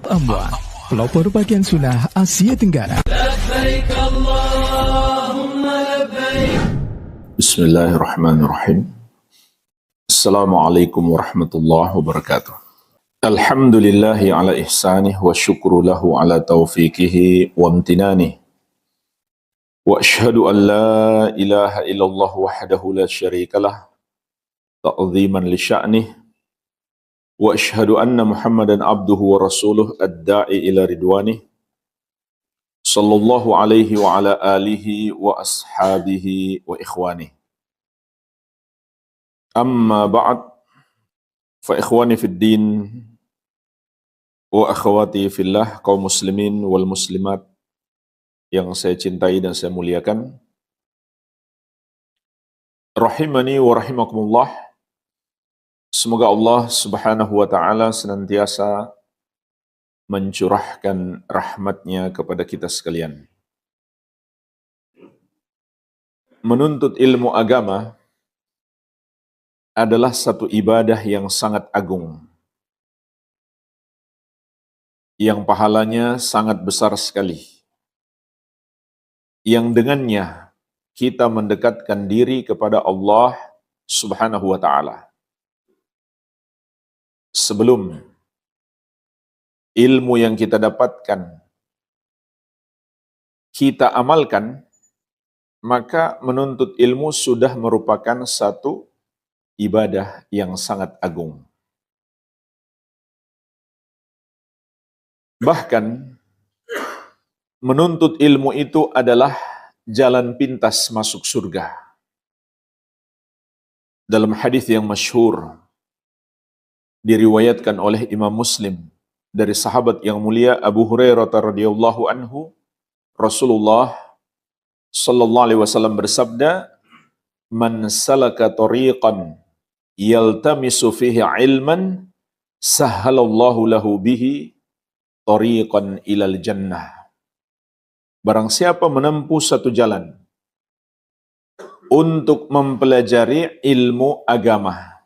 Amwan, pelopor bagian sunnah Asia Tenggara. Bismillahirrahmanirrahim. Assalamualaikum warahmatullahi wabarakatuh. Alhamdulillahi ala ihsanih wa syukru lahu ala taufiqihi wa amtinanih. Wa ashhadu an la ilaha illallah wahdahu la syarikalah ta'ziman li sya'nih. Wa ashhadu anna Muhammadan abduhu wa rasuluh ad-da'i ila ridwanih. Sallallahu alaihi wa ala alihi wa ashabihi wa ikhwanih. Amma ba'd, fa ikhwani fid din wa akhwati fillah, kaum muslimin wal muslimat yang saya cintai dan saya muliakan. Rahimani wa rahimakumullah. Semoga Allah Subhanahu wa taala senantiasa mencurahkan rahmatnya kepada kita sekalian. Menuntut ilmu agama adalah satu ibadah yang sangat agung, yang pahalanya sangat besar sekali, yang dengannya kita mendekatkan diri kepada Allah Subhanahu wa ta'ala. Sebelum ilmu yang kita dapatkan kita amalkan, maka menuntut ilmu sudah merupakan satu ibadah yang sangat agung. Bahkan menuntut ilmu itu adalah jalan pintas masuk surga. Dalam hadis yang masyhur diriwayatkan oleh Imam Muslim dari sahabat yang mulia Abu Hurairah radhiyallahu anhu, Rasulullah sallallahu alaihi wasallam bersabda, "Man salaka tariqan yaltamisu fihi ilman, sahhalallahu lahu bihi tariqan ilal jannah." Barang siapa menempuh satu jalan untuk mempelajari ilmu agama,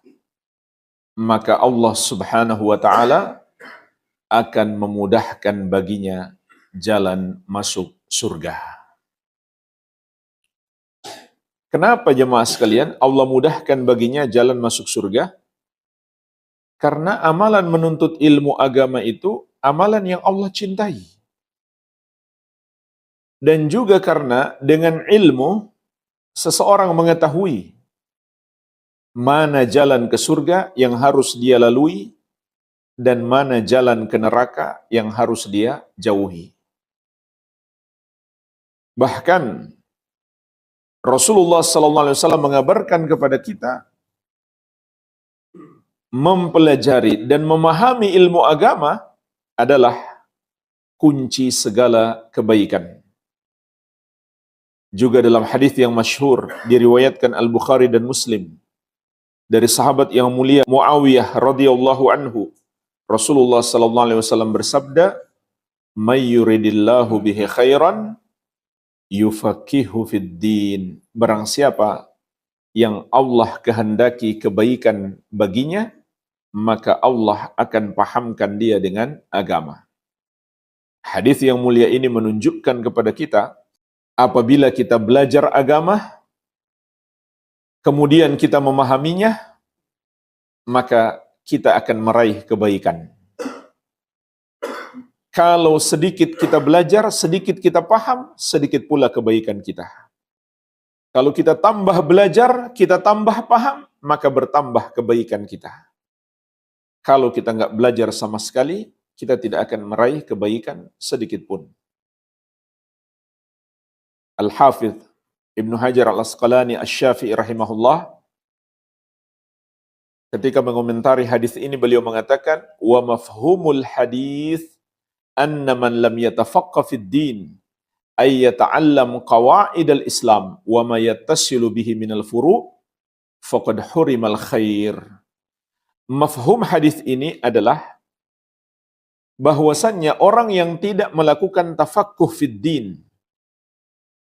maka Allah Subhanahu wa ta'ala akan memudahkan baginya jalan masuk surga. Kenapa jemaah sekalian Allah mudahkan baginya jalan masuk surga? Karena amalan menuntut ilmu agama itu amalan yang Allah cintai. Dan juga karena dengan ilmu seseorang mengetahui mana jalan ke surga yang harus dia lalui dan mana jalan ke neraka yang harus dia jauhi. Bahkan Rasulullah SAW mengabarkan kepada kita, mempelajari dan memahami ilmu agama adalah kunci segala kebaikan. Juga dalam hadis yang masyhur diriwayatkan Al-Bukhari dan Muslim dari sahabat yang mulia Muawiyah radhiyallahu anhu, Rasulullah SAW bersabda, "May yuridillahu bihi khairan yufaqihu fid din." Barang siapa yang Allah kehendaki kebaikan baginya, maka Allah akan pahamkan dia dengan agama. Hadis yang mulia ini menunjukkan kepada kita, apabila kita belajar agama, kemudian kita memahaminya, maka kita akan meraih kebaikan. Kalau sedikit kita belajar, sedikit kita paham, sedikit pula kebaikan kita. Kalau kita tambah belajar, kita tambah paham, maka bertambah kebaikan kita. Kalau kita nggak belajar sama sekali, kita tidak akan meraih kebaikan sedikit pun. Al-Hafidh Ibnu Hajar Al-Asqalani Asy-Syafi'i rahimahullah, ketika mengomentari hadis ini beliau mengatakan, wa mafhumul hadis anna man lam yatafaqqa fid din ay yata'allam qawaidal Islam wa ma yattasilu bihi minal furu' faqad hurimal khair. Mafhum hadis ini adalah bahwasannya orang yang tidak melakukan tafaqquh fid din,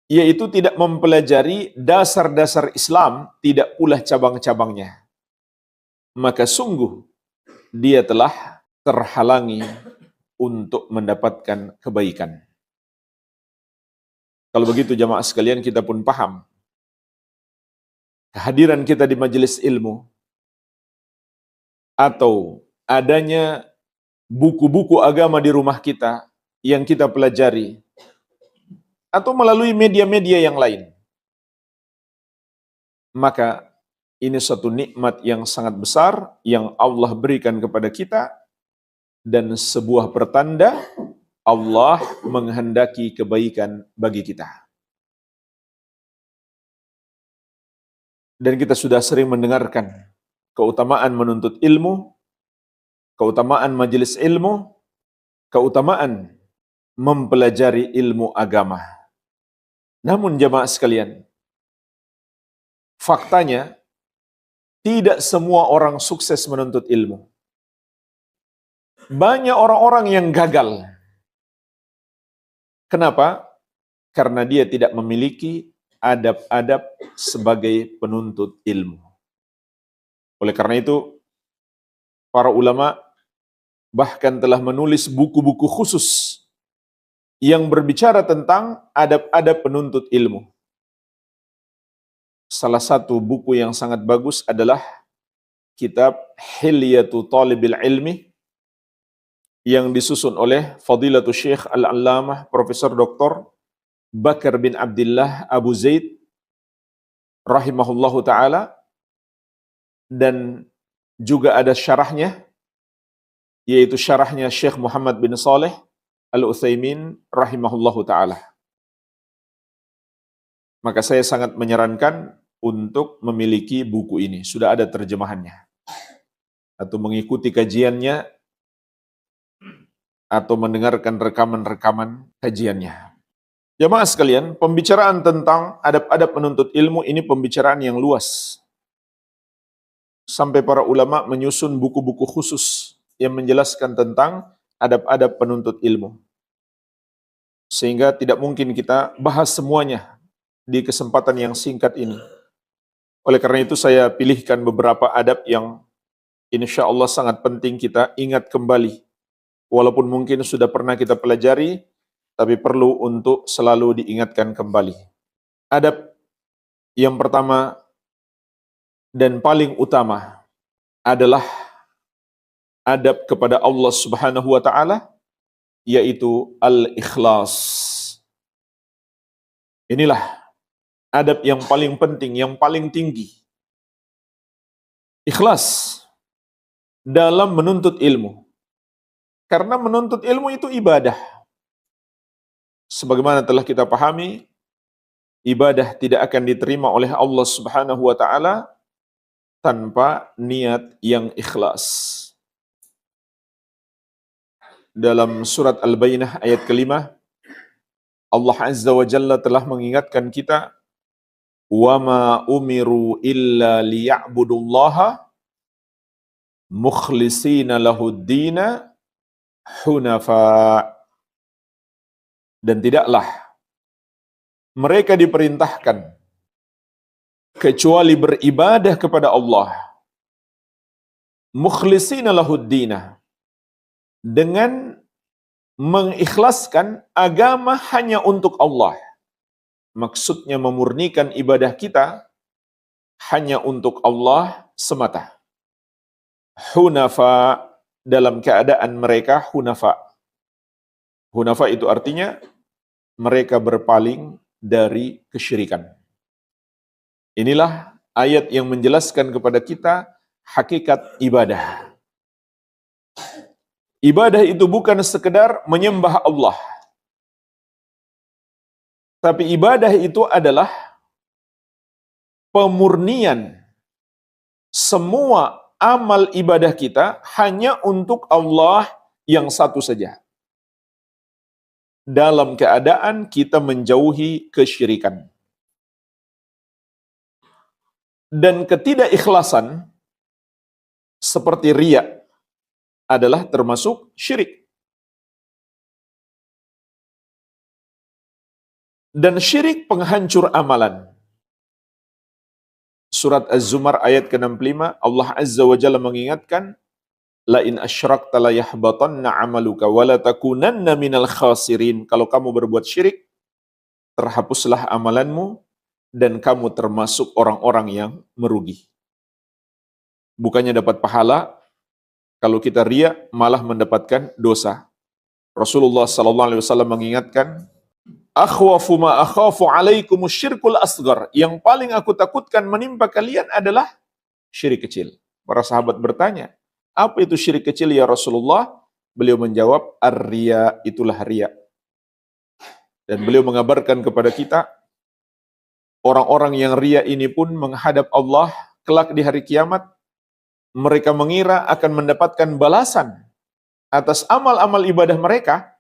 yaitu tidak mempelajari dasar-dasar Islam, tidak pula cabang-cabangnya, maka sungguh dia telah terhalangi untuk mendapatkan kebaikan. Kalau begitu jamaah sekalian, kita pun paham kehadiran kita di majelis ilmu atau adanya buku-buku agama di rumah kita yang kita pelajari atau melalui media-media yang lain, maka ini suatu nikmat yang sangat besar yang Allah berikan kepada kita dan sebuah pertanda Allah menghendaki kebaikan bagi kita. Dan kita sudah sering mendengarkan keutamaan menuntut ilmu, keutamaan majelis ilmu, keutamaan mempelajari ilmu agama. Namun jamaah sekalian, faktanya tidak semua orang sukses menuntut ilmu. Banyak orang-orang yang gagal. Kenapa? Karena dia tidak memiliki adab-adab sebagai penuntut ilmu. Oleh karena itu, para ulama bahkan telah menulis buku-buku khusus yang berbicara tentang adab-adab penuntut ilmu. Salah satu buku yang sangat bagus adalah kitab Hilyatu Talibil Ilmi yang disusun oleh Fadilatul Syekh Al-Allamah Profesor Dr. Bakar bin Abdullah Abu Zaid rahimahullahu ta'ala, dan juga ada syarahnya, yaitu syarahnya Syekh Muhammad bin Saleh Al-Utsaimin rahimahullahu ta'ala. Maka saya sangat menyarankan untuk memiliki buku ini. Sudah ada terjemahannya. Atau mengikuti kajiannya, atau mendengarkan rekaman-rekaman kajiannya. Jamaah sekalian, pembicaraan tentang adab-adab menuntut ilmu ini pembicaraan yang luas. Sampai para ulama menyusun buku-buku khusus yang menjelaskan tentang adab-adab penuntut ilmu. Sehingga tidak mungkin kita bahas semuanya di kesempatan yang singkat ini. Oleh karena itu saya pilihkan beberapa adab yang insya Allah sangat penting kita ingat kembali. Walaupun mungkin sudah pernah kita pelajari, tapi perlu untuk selalu diingatkan kembali. Adab yang pertama dan paling utama adalah adab kepada Allah Subhanahu wa ta'ala, yaitu al-ikhlas. Inilah adab yang paling penting, yang paling tinggi. Ikhlas dalam menuntut ilmu. Karena menuntut ilmu itu ibadah. Sebagaimana telah kita pahami, ibadah tidak akan diterima oleh Allah Subhanahu wa ta'ala tanpa niat yang ikhlas. Dalam surat Al-Bayyinah ayat kelima, Allah Azza wa Jalla telah mengingatkan kita, وَمَا أُمِرُوا إِلَّا لِيَعْبُدُوا اللَّهَ مُخْلِصِينَ لَهُ الدِّينَ حُنَفَاءَ. Dan tidaklah mereka diperintahkan kecuali beribadah kepada Allah mukhlishina lahuddina, dengan mengikhlaskan agama hanya untuk Allah. Maksudnya memurnikan ibadah kita hanya untuk Allah semata. Hunafa, dalam keadaan mereka hunafa. Hunafa itu artinya mereka berpaling dari kesyirikan. Inilah ayat yang menjelaskan kepada kita hakikat ibadah. Ibadah itu bukan sekedar menyembah Allah. Tapi ibadah itu adalah pemurnian semua amal ibadah kita hanya untuk Allah yang satu saja. Dalam keadaan kita menjauhi kesyirikan. Dan ketidakikhlasan seperti riya adalah termasuk syirik. Dan syirik penghancur amalan. Surat Az-Zumar ayat ke-65, Allah Azza wa Jalla mengingatkan, La in asyrakta la yahbatanna 'amaluka wa la takunanna minal khasirin. Kalau kamu berbuat syirik, terhapuslah amalanmu dan kamu termasuk orang-orang yang merugi. Bukannya dapat pahala, kalau kita riya malah mendapatkan dosa. Rasulullah sallallahu alaihi wasallam mengingatkan, "Akhwafu ma akhafu 'alaikumus syirkul asghar." Yang paling aku takutkan menimpa kalian adalah syirik kecil. Para sahabat bertanya, "Apa itu syirik kecil ya Rasulullah?" Beliau menjawab, "Ar-riya, itulah riya." Dan beliau mengabarkan kepada kita, orang-orang yang riya ini pun menghadap Allah kelak di hari kiamat, mereka mengira akan mendapatkan balasan atas amal-amal ibadah mereka,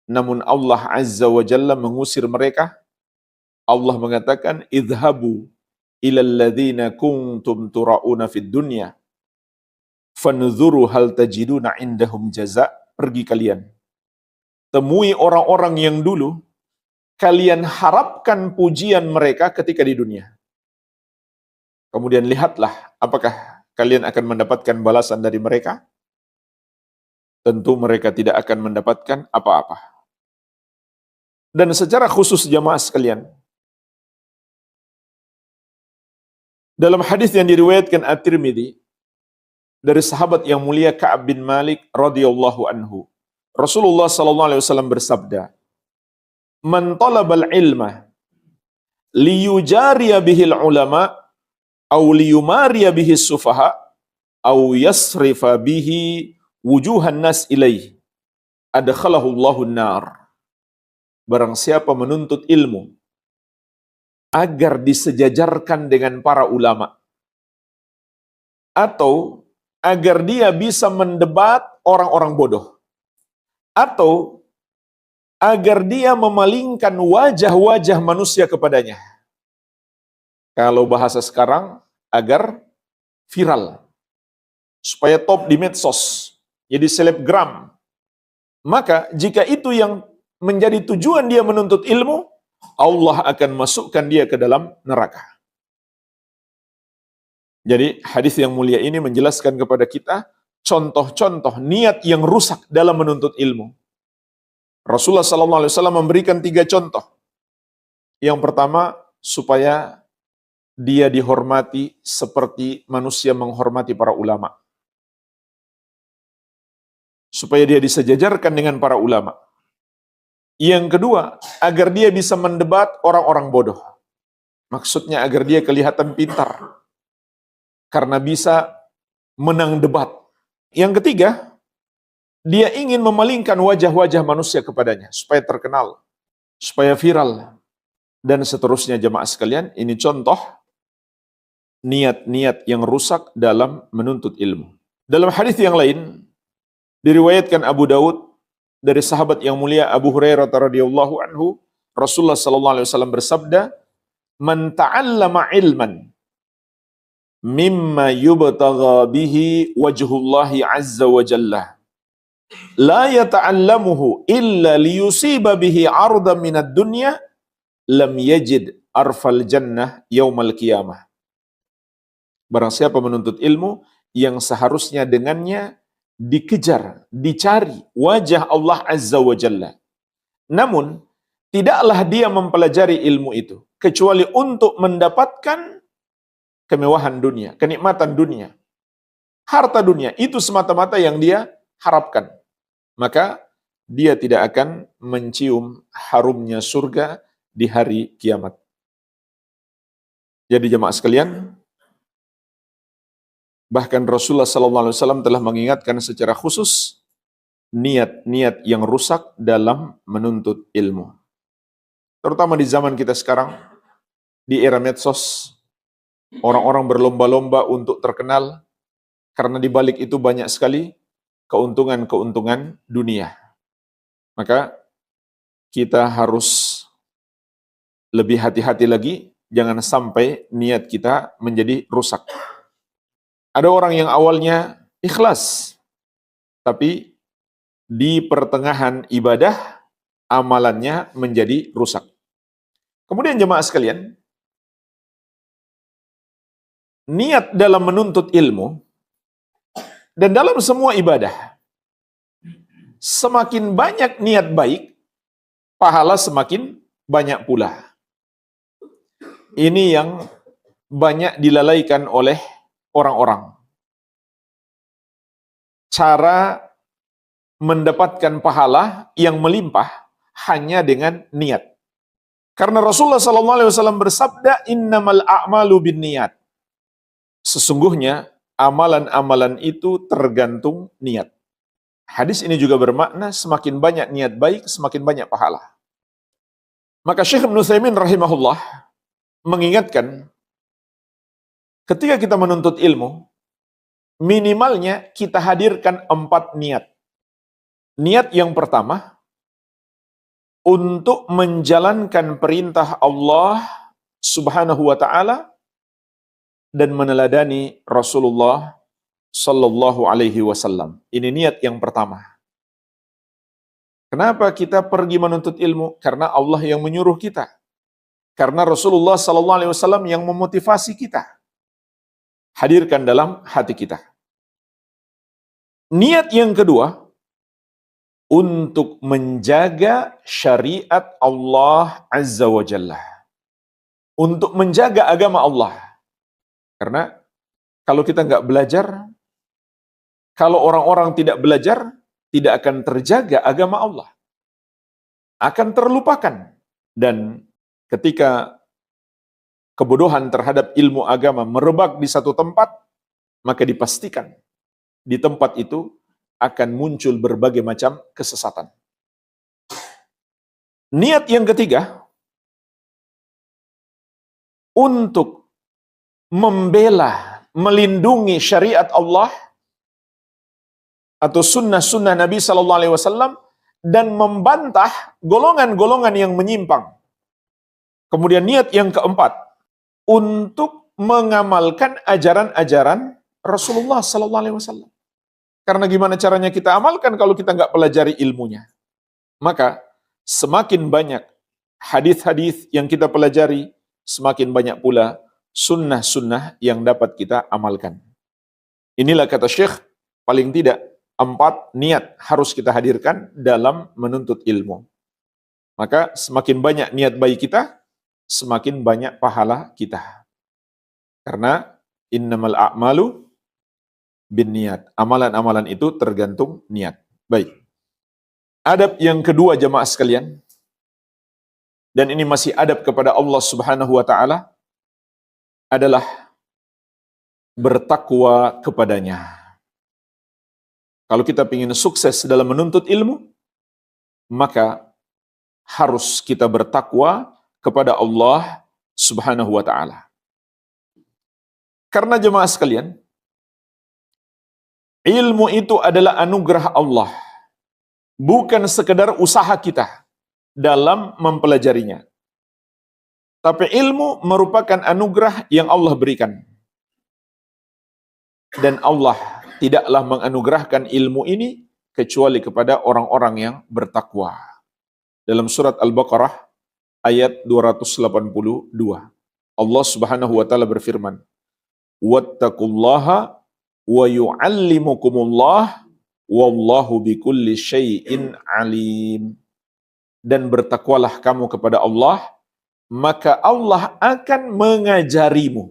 namun Allah Azza wa Jalla mengusir mereka. Allah mengatakan, "Idhabu ilal ladzina kuntum tura'una fid dunya, fanzuru hal tajiduna indahum jaza." Pergi kalian, temui orang-orang yang dulu kalian harapkan pujian mereka ketika di dunia. Kemudian lihatlah, apakah kalian akan mendapatkan balasan dari mereka? Tentu mereka tidak akan mendapatkan apa-apa. Dan secara khusus jamaah sekalian, dalam hadis yang diriwayatkan At-Tirmidzi dari sahabat yang mulia Ka'ab bin Malik radhiyallahu anhu, Rasulullah sallallahu alaihi wasallam bersabda, "Man talabal ilma liyujariya bihil ulama aw liyumariya bihis sufaha aw yasrifa bihi wujuhan nas ilaih, adkhalahu Allahun nar." Barang siapa menuntut ilmu agar disejajarkan dengan para ulama, atau agar dia bisa mendebat orang-orang bodoh, atau agar dia memalingkan wajah-wajah manusia kepadanya. Kalau bahasa sekarang, agar viral, supaya top di medsos, jadi selebgram. Maka jika itu yang menjadi tujuan dia menuntut ilmu, Allah akan masukkan dia ke dalam neraka. Jadi hadis yang mulia ini menjelaskan kepada kita contoh-contoh niat yang rusak dalam menuntut ilmu. Rasulullah SAW memberikan 3 contoh. Yang pertama, supaya dia dihormati seperti manusia menghormati para ulama. Supaya dia disejajarkan dengan para ulama. Yang kedua, agar dia bisa mendebat orang-orang bodoh. Maksudnya agar dia kelihatan pintar, karena bisa menang debat. Yang ketiga, dia ingin memalingkan wajah-wajah manusia kepadanya, supaya terkenal, supaya viral, dan seterusnya jemaah sekalian. Ini contoh niat-niat yang rusak dalam menuntut ilmu. Dalam hadis yang lain, diriwayatkan Abu Daud, dari sahabat yang mulia Abu Hurairah radhiyallahu anhu, Rasulullah sallallahu alaihi wasallam bersabda, "Man ta'allama ilman mimma yubtagha bihi wajhullahi azza wa jalla, la yata'allamuhu illa liyusiba bihi 'ardan minad dunya, lam yajid arfal jannah yaumal qiyamah." Barang siapa menuntut ilmu yang seharusnya dengannya dikejar, dicari wajah Allah Azza wa Jalla, namun tidaklah dia mempelajari ilmu itu kecuali untuk mendapatkan kemewahan dunia, kenikmatan dunia, harta dunia, itu semata-mata yang dia harapkan, maka dia tidak akan mencium harumnya surga di hari kiamat. Jadi jemaah sekalian, bahkan Rasulullah SAW telah mengingatkan secara khusus niat-niat yang rusak dalam menuntut ilmu. Terutama di zaman kita sekarang, di era medsos, orang-orang berlomba-lomba untuk terkenal, karena di balik itu banyak sekali keuntungan-keuntungan dunia. Maka kita harus lebih hati-hati lagi, jangan sampai niat kita menjadi rusak. Ada orang yang awalnya ikhlas, tapi di pertengahan ibadah, amalannya menjadi rusak. Kemudian jemaah sekalian, niat dalam menuntut ilmu Dan dalam semua ibadah, semakin banyak niat baik, pahala semakin banyak pula. Ini yang banyak dilalaikan oleh orang-orang. Cara mendapatkan pahala yang melimpah hanya dengan niat. Karena Rasulullah SAW bersabda, innamal a'malu binniyat. Sesungguhnya amalan-amalan itu tergantung niat. Hadis ini juga bermakna semakin banyak niat baik, semakin banyak pahala. Maka Syekh Ibnu Utsaimin rahimahullah mengingatkan, ketika kita menuntut ilmu, minimalnya kita hadirkan 4 niat. Niat yang pertama, untuk menjalankan perintah Allah Subhanahu wa ta'ala dan meneladani Rasulullah Sallallahu Alaihi Wasallam. Ini niat yang pertama. Kenapa kita pergi menuntut ilmu? Karena Allah yang menyuruh kita. Karena Rasulullah Sallallahu Alaihi Wasallam yang memotivasi kita. Hadirkan dalam hati kita. Niat yang kedua, untuk menjaga syariat Allah Azza wa Jalla. Untuk menjaga agama Allah. Karena kalau kita nggak belajar, kalau orang-orang tidak belajar, tidak akan terjaga agama Allah. Akan terlupakan. Dan ketika kebodohan terhadap ilmu agama merebak di satu tempat, maka dipastikan di tempat itu akan muncul berbagai macam kesesatan. Niat yang ketiga, untuk membela, melindungi syariat Allah atau sunnah-sunnah Nabi Sallallahu Alaihi Wasallam dan membantah golongan-golongan yang menyimpang. Kemudian niat yang keempat, untuk mengamalkan ajaran-ajaran Rasulullah Sallallahu Alaihi Wasallam. Karena gimana caranya kita amalkan kalau kita nggak pelajari ilmunya? Maka semakin banyak hadis-hadis yang kita pelajari, semakin banyak pula sunnah-sunnah yang dapat kita amalkan. Inilah kata Syekh, paling tidak 4 niat harus kita hadirkan dalam menuntut ilmu. Maka semakin banyak niat baik kita, semakin banyak pahala kita. Karena innamal a'malu binniyat. Amalan-amalan itu tergantung niat. Baik. Adab yang kedua jamaah sekalian, dan ini masih adab kepada Allah Subhanahu wa ta'ala, adalah bertakwa kepadanya. Kalau kita ingin sukses dalam menuntut ilmu, maka harus kita bertakwa kepada Allah Subhanahu wa ta'ala. Karena jemaah sekalian, ilmu itu adalah anugerah Allah, bukan sekedar usaha kita dalam mempelajarinya. Tapi ilmu merupakan anugerah yang Allah berikan. Dan Allah tidaklah menganugerahkan ilmu ini kecuali kepada orang-orang yang bertakwa. Dalam surat Al-Baqarah ayat 282, Allah Subhanahu wa taala berfirman, "Wattaqullaha wa yu'allimukumullah wallahu bikulli syai'in alim." Dan bertakwalah kamu kepada Allah, maka Allah akan mengajarimu,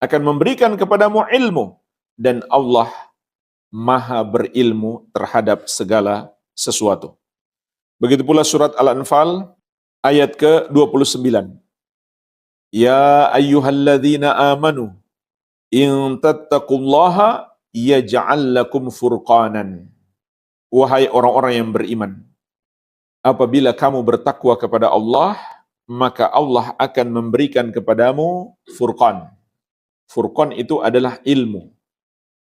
akan memberikan kepadamu ilmu, dan Allah maha berilmu terhadap segala sesuatu. Begitu pula surat Al-Anfal ayat ke-29. Ya ayyuhalladzina amanu in tattaqullaha yaj'al lakum furqanan. Wahai orang-orang yang beriman, apabila kamu bertakwa kepada Allah, maka Allah akan memberikan kepadamu furqan. Furqan itu adalah ilmu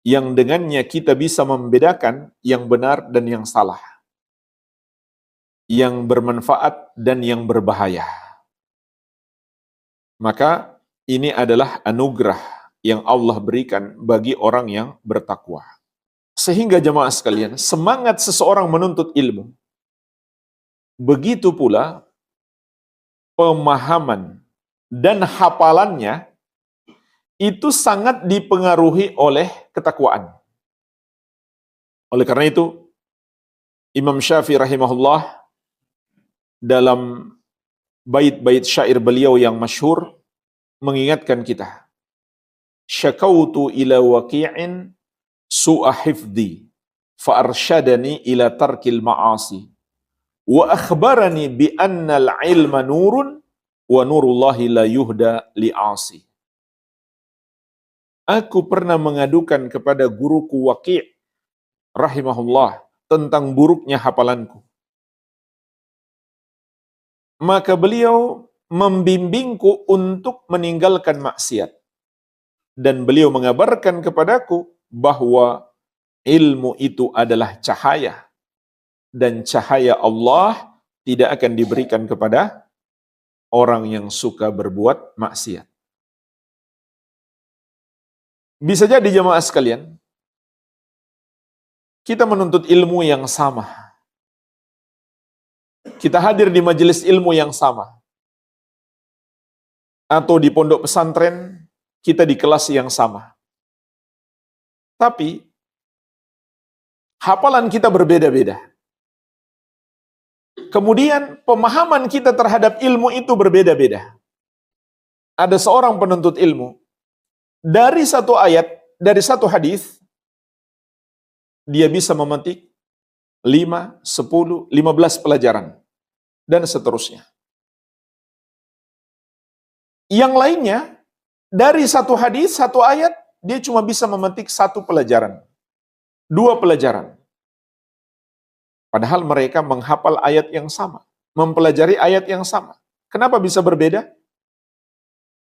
yang dengannya kita bisa membedakan yang benar dan yang salah, yang bermanfaat dan yang berbahaya. Maka ini adalah anugerah yang Allah berikan bagi orang yang bertakwa. Sehingga jemaah sekalian, semangat seseorang menuntut ilmu, begitu pula pemahaman dan hafalannya itu sangat dipengaruhi oleh ketakwaan. Oleh karena itu, Imam Syafi'i rahimahullah dalam bait-bait syair beliau yang masyhur mengingatkan kita, syakautu ila waqi'in su'a hifdhi fa arsyadani ila tarkil ma'asi wa akhbarani bi annal ilma nurun wa nurullahi la yuhda li'asi. Aku pernah mengadukan kepada guruku Waqi' rahimahullah tentang buruknya hafalanku. Maka beliau membimbingku untuk meninggalkan maksiat. Dan beliau mengabarkan kepadaku bahwa ilmu itu adalah cahaya. Dan cahaya Allah tidak akan diberikan kepada orang yang suka berbuat maksiat. Bisa jadi jemaah sekalian, kita menuntut ilmu yang sama. Kita hadir di majelis ilmu yang sama. Atau di pondok pesantren, kita di kelas yang sama. Tapi, hafalan kita berbeda-beda. Kemudian, pemahaman kita terhadap ilmu itu berbeda-beda. Ada seorang penuntut ilmu, dari satu ayat, dari satu hadis, dia bisa memetik 5, 10, 15 pelajaran. Dan seterusnya. Yang lainnya, dari satu hadis, satu ayat, dia cuma bisa memetik 1 pelajaran. 2 pelajaran. Padahal mereka menghafal ayat yang sama. Mempelajari ayat yang sama. Kenapa bisa berbeda?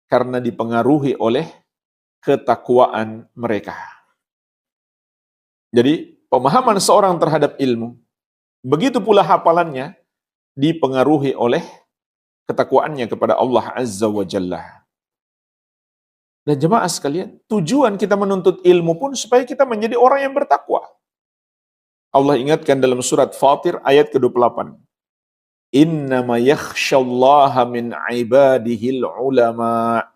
Karena dipengaruhi oleh ketakwaan mereka. Jadi, pemahaman seorang terhadap ilmu, begitu pula hafalannya, dipengaruhi oleh ketakwaannya kepada Allah Azza wa Jalla. Dan jemaah sekalian, tujuan kita menuntut ilmu pun supaya kita menjadi orang yang bertakwa. Allah ingatkan dalam surat Fatir ayat ke-28. Innama yakhshallaha min ibadihil ulama.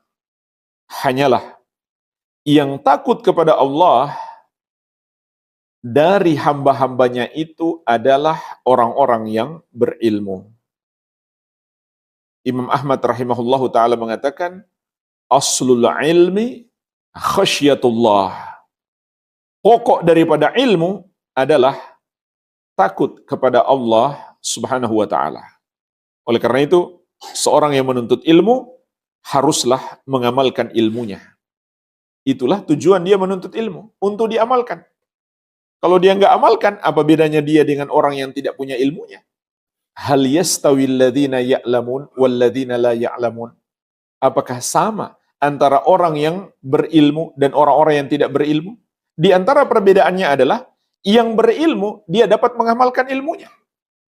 Hanyalah yang takut kepada Allah dari hamba-hambanya itu adalah orang-orang yang berilmu. Imam Ahmad rahimahullahu ta'ala mengatakan, aslul ilmi khasyatullah. Pokok daripada ilmu adalah takut kepada Allah subhanahu wa ta'ala. Oleh karena itu, seorang yang menuntut ilmu haruslah mengamalkan ilmunya. Itulah tujuan dia menuntut ilmu, untuk diamalkan. Kalau dia nggak amalkan, apa bedanya dia dengan orang yang tidak punya ilmunya? Hal yastawil ladzina ya'lamun wal ladzina la ya'lamun. Apakah sama antara orang yang berilmu dan orang-orang yang tidak berilmu? Di antara perbedaannya adalah yang berilmu dia dapat mengamalkan ilmunya.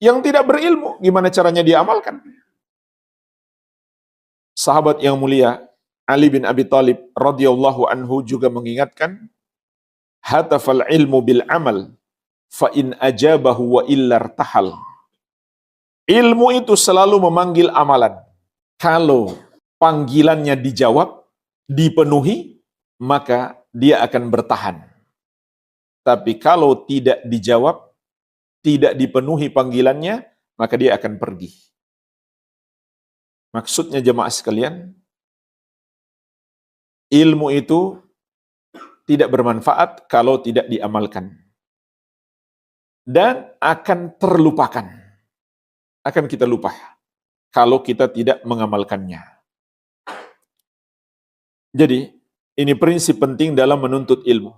Yang tidak berilmu gimana caranya dia amalkan? Sahabat yang mulia Ali bin Abi Thalib radhiyallahu anhu juga mengingatkan, hatafal ilmu bil amal fa in ajabahu wa illar tahal. Ilmu itu selalu memanggil amalan. Kalau panggilannya dijawab, dipenuhi, maka dia akan bertahan. Tapi kalau tidak dijawab, tidak dipenuhi panggilannya, maka dia akan pergi. Maksudnya jemaah sekalian, ilmu itu tidak bermanfaat kalau tidak diamalkan. Dan akan terlupakan. Akan kita lupa kalau kita tidak mengamalkannya. Jadi, ini prinsip penting dalam menuntut ilmu.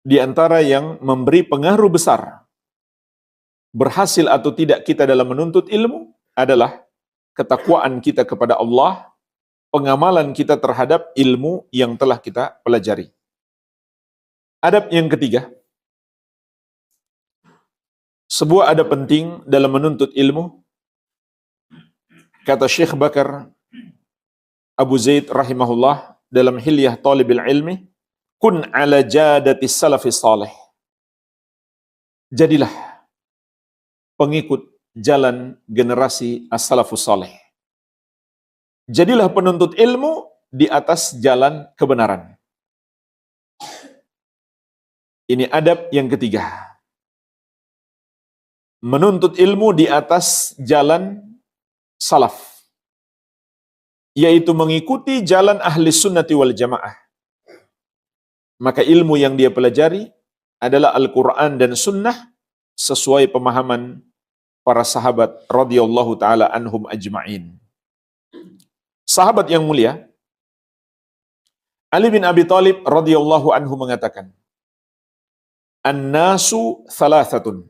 Di antara yang memberi pengaruh besar, berhasil atau tidak kita dalam menuntut ilmu, adalah ketakwaan kita kepada Allah, pengamalan kita terhadap ilmu yang telah kita pelajari. Adab yang ketiga, sebuah adab penting dalam menuntut ilmu, kata Syekh Bakar Abu Zaid rahimahullah dalam Hilyah Talibil Ilmi, kun ala jadati salafis salih. Jadilah pengikut jalan generasi as-salafus salih. Jadilah penuntut ilmu di atas jalan kebenaran. Ini adab yang ketiga. Menuntut ilmu di atas jalan salaf, yaitu mengikuti jalan ahli sunnati wal jamaah. Maka ilmu yang dia pelajari adalah Al-Quran dan Sunnah sesuai pemahaman para sahabat radhiyallahu taala anhum ajma'in. Sahabat yang mulia Ali bin Abi Thalib radhiyallahu anhu mengatakan, "An-nasu thalathatun."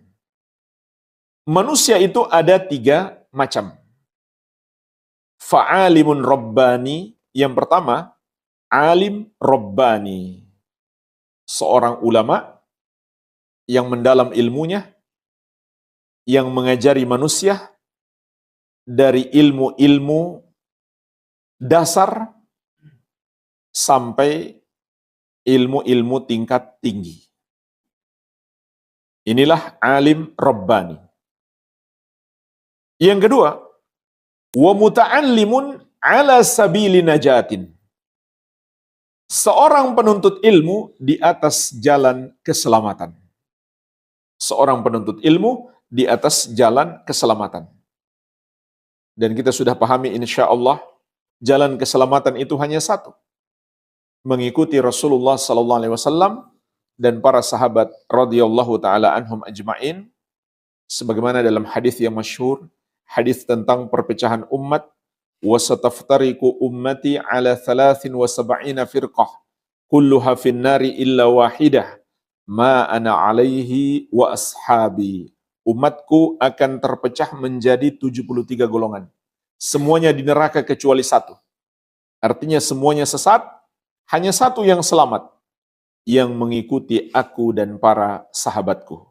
Manusia itu ada 3 macam. Fa'alimun rabbani, yang pertama, alim rabbani. Seorang ulama yang mendalam ilmunya, yang mengajari manusia dari ilmu-ilmu dasar sampai ilmu-ilmu tingkat tinggi. Inilah alim rabbani. Yang kedua, wa muta'allimun ala sabili najatin. Seorang penuntut ilmu di atas jalan keselamatan. Seorang penuntut ilmu di atas jalan keselamatan. Dan kita sudah pahami insya Allah, jalan keselamatan itu hanya satu. Mengikuti Rasulullah SAW dan para sahabat radhiyallahu taala anhum ajma'in, sebagaimana dalam hadis yang masyhur, hadis tentang perpecahan umat, wasataftariqu ummati ala 73 firqah kulluha finnari illa wahidah ma ana alaihi wa ashabi. Umatku akan terpecah menjadi 73 golongan. Semuanya di neraka kecuali satu. Artinya semuanya sesat, hanya satu yang selamat, yang mengikuti aku dan para sahabatku.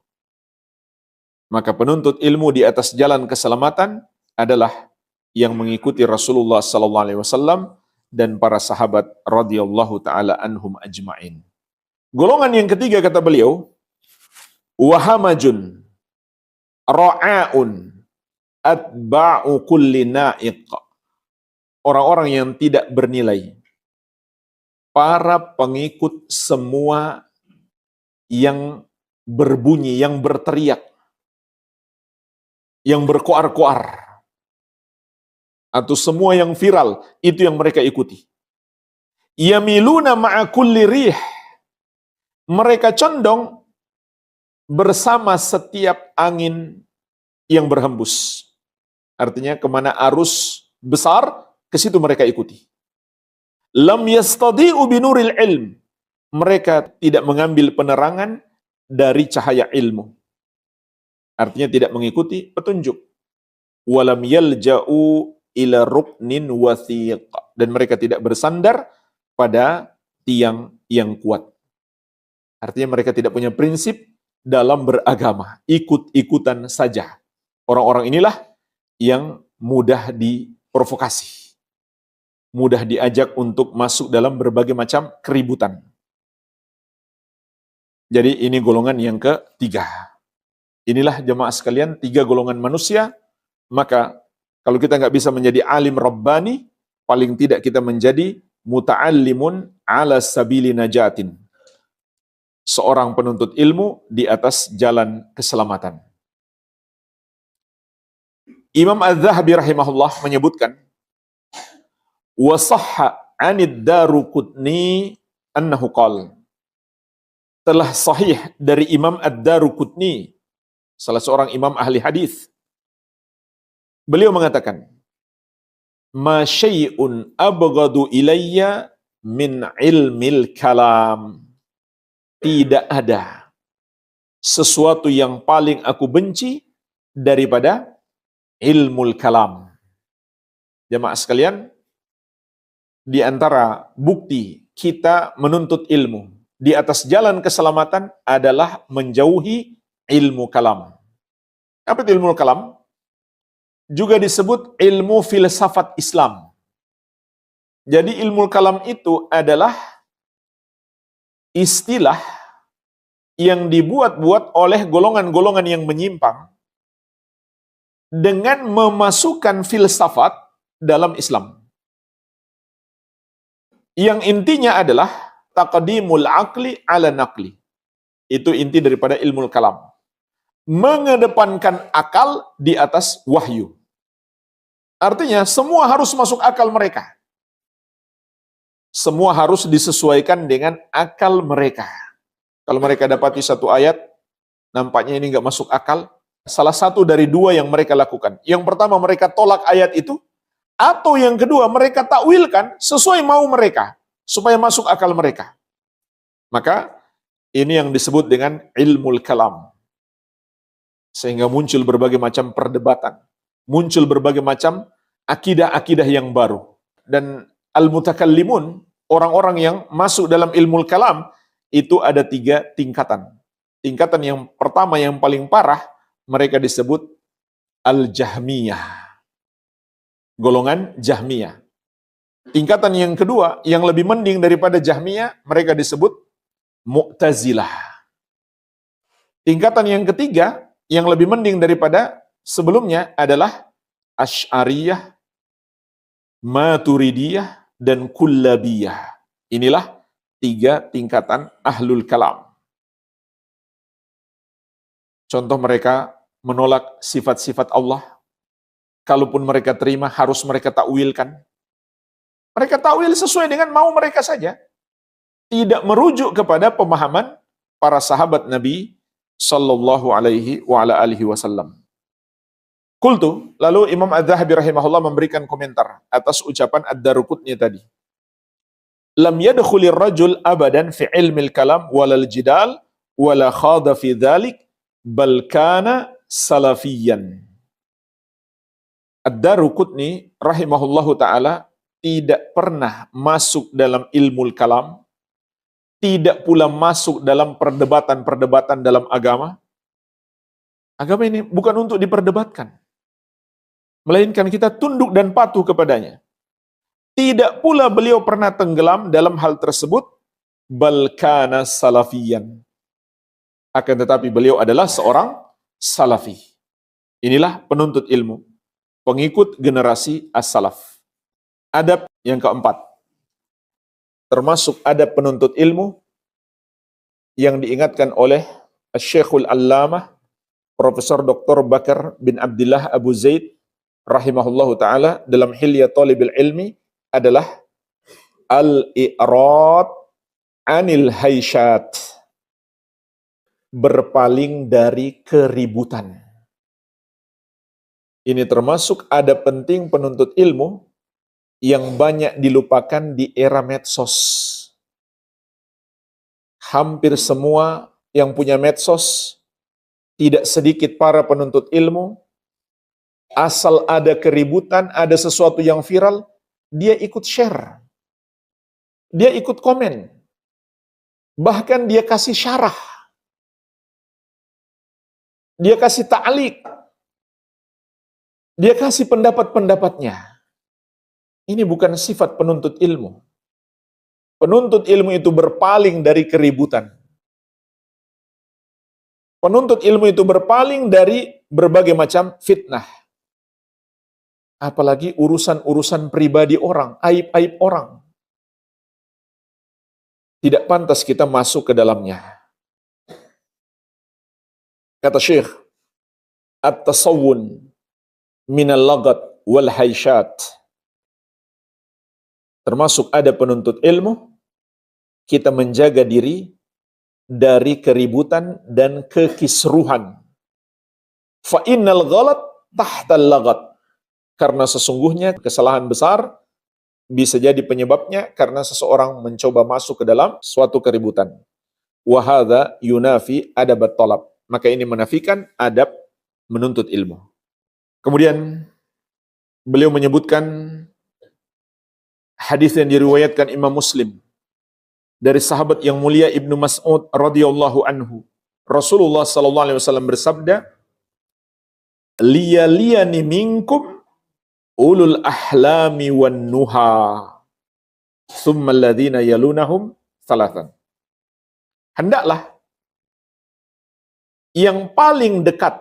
Maka penuntut ilmu di atas jalan keselamatan adalah yang mengikuti Rasulullah SAW dan para sahabat radhiyallahu taala anhum ajma'in. Golongan yang ketiga kata beliau, wahamajun ra'aun atba'u kulli na'iq. Orang-orang yang tidak bernilai, para pengikut semua yang berbunyi, yang berteriak, yang berkoar-koar, atau semua yang viral, itu yang mereka ikuti. Yamiluna ma'a kulli rih. Mereka condong bersama setiap angin yang berhembus. Artinya kemana arus besar, ke situ mereka ikuti. Lam yastadi'u binuril ilm. Mereka tidak mengambil penerangan dari cahaya ilmu. Artinya tidak mengikuti petunjuk. Walam yalja'u ila ruknin wathiq. Dan mereka tidak bersandar pada tiang yang kuat. Artinya mereka tidak punya prinsip dalam beragama. Ikut-ikutan saja. Orang-orang inilah yang mudah diprovokasi. Mudah diajak untuk masuk dalam berbagai macam keributan. Jadi ini golongan yang ketiga. Inilah jemaah sekalian 3 golongan manusia. Maka kalau kita nggak bisa menjadi alim rabbani, paling tidak kita menjadi muta'allimun ala sabili najatin. Seorang penuntut ilmu di atas jalan keselamatan. Imam Az-Zahabi rahimahullah menyebutkan, wa sahha 'anid Daruqutni annahu qala. Telah sahih dari Imam Ad-Daruqutni, salah seorang imam ahli hadis. Beliau mengatakan, "Ma syai'un abghadu ilayya min ilmil kalam." Tidak ada sesuatu yang paling aku benci daripada ilmul kalam. Jemaah sekalian, di antara bukti kita menuntut ilmu di atas jalan keselamatan adalah menjauhi ilmu kalam. Apa itu ilmu kalam? Juga disebut ilmu filsafat Islam. Jadi ilmu kalam itu adalah istilah yang dibuat-buat oleh golongan-golongan yang menyimpang dengan memasukkan filsafat dalam Islam. Yang intinya adalah taqdimul aqli ala naqli. Itu inti daripada ilmu kalam. Mengedepankan akal di atas wahyu. Artinya semua harus masuk akal mereka. Semua harus disesuaikan dengan akal mereka. Kalau mereka dapati satu ayat, nampaknya ini nggak masuk akal, salah satu dari dua yang mereka lakukan. Yang pertama, mereka tolak ayat itu, atau yang kedua, mereka takwilkan sesuai mau mereka, supaya masuk akal mereka. Maka, ini yang disebut dengan ilmu kalam. Sehingga muncul berbagai macam perdebatan. Muncul berbagai macam akidah-akidah yang baru. Dan al-mutakallimun, orang-orang yang masuk dalam ilmu kalam, itu ada 3 tingkatan. Tingkatan yang pertama, yang paling parah, mereka disebut al-jahmiyah. Golongan jahmiyah. Tingkatan yang kedua, yang lebih mending daripada jahmiyah, mereka disebut mu'tazilah. Tingkatan yang ketiga, yang lebih mending daripada sebelumnya adalah asy'ariyah, maturidiyah, dan kullabiyah. Inilah 3 tingkatan ahlul kalam. Contoh mereka menolak sifat-sifat Allah. Kalaupun mereka terima, harus mereka takwilkan. Mereka takwil sesuai dengan mau mereka saja. Tidak merujuk kepada pemahaman para sahabat Nabi sallallahu alaihi wa ala alihi wasallam. Qultu, lalu Imam Adz-Dzahabi rahimahullah memberikan komentar atas ucapan Ad-Daruqutni tadi. Lam yadkhulir rajul abadan fi ilmil kalam walal jidal wala khada fi dzalik bal kana salafiyan. Ad-Daruqutni rahimahullahu ta'ala tidak pernah masuk dalam ilmu kalam, tidak pula masuk dalam perdebatan-perdebatan dalam agama. Agama ini bukan untuk diperdebatkan, melainkan kita tunduk dan patuh kepadanya. Tidak pula beliau pernah tenggelam dalam hal tersebut, bal kana salafiyan. Akan tetapi beliau adalah seorang salafi. Inilah penuntut ilmu, pengikut generasi as-salaf. Adab yang keempat, termasuk adab penuntut ilmu yang diingatkan oleh Syekhul Allamah Profesor Dr. Bakar bin Abdullah Abu Zaid rahimahullahu ta'ala dalam Hilya Thalibil Ilmi adalah al-i'rad anil haisyat, berpaling dari keributan. Ini termasuk ada penting penuntut ilmu yang banyak dilupakan di era medsos. Hampir semua yang punya medsos, tidak sedikit para penuntut ilmu, asal ada keributan, ada sesuatu yang viral, dia ikut share. Dia ikut komen. Bahkan dia kasih syarah. Dia kasih ta'liq. Dia kasih pendapat-pendapatnya. Ini bukan sifat penuntut ilmu. Penuntut ilmu itu berpaling dari keributan. Penuntut ilmu itu berpaling dari berbagai macam fitnah. Apalagi urusan-urusan pribadi orang, aib-aib orang. Tidak pantas kita masuk ke dalamnya. Kata Syekh, at-tasawwun minal lagat wal haisyat. Termasuk ada penuntut ilmu, kita menjaga diri dari keributan dan kekisruhan. Fa innal ghalat tahtal lagat. Karena sesungguhnya kesalahan besar bisa jadi penyebabnya karena seseorang mencoba masuk ke dalam suatu keributan. Wa hadza yunafi adabat talab. Maka ini menafikan adab menuntut ilmu. Kemudian beliau menyebutkan hadis yang diriwayatkan Imam Muslim dari sahabat yang mulia Ibnu Mas'ud radhiyallahu anhu. Rasulullah sallallahu alaihi wasallam bersabda, "Liyaliyani minkum ulul ahlami wan nuha, thumma alladhina yalunahum thalathan." Hendaklah yang paling dekat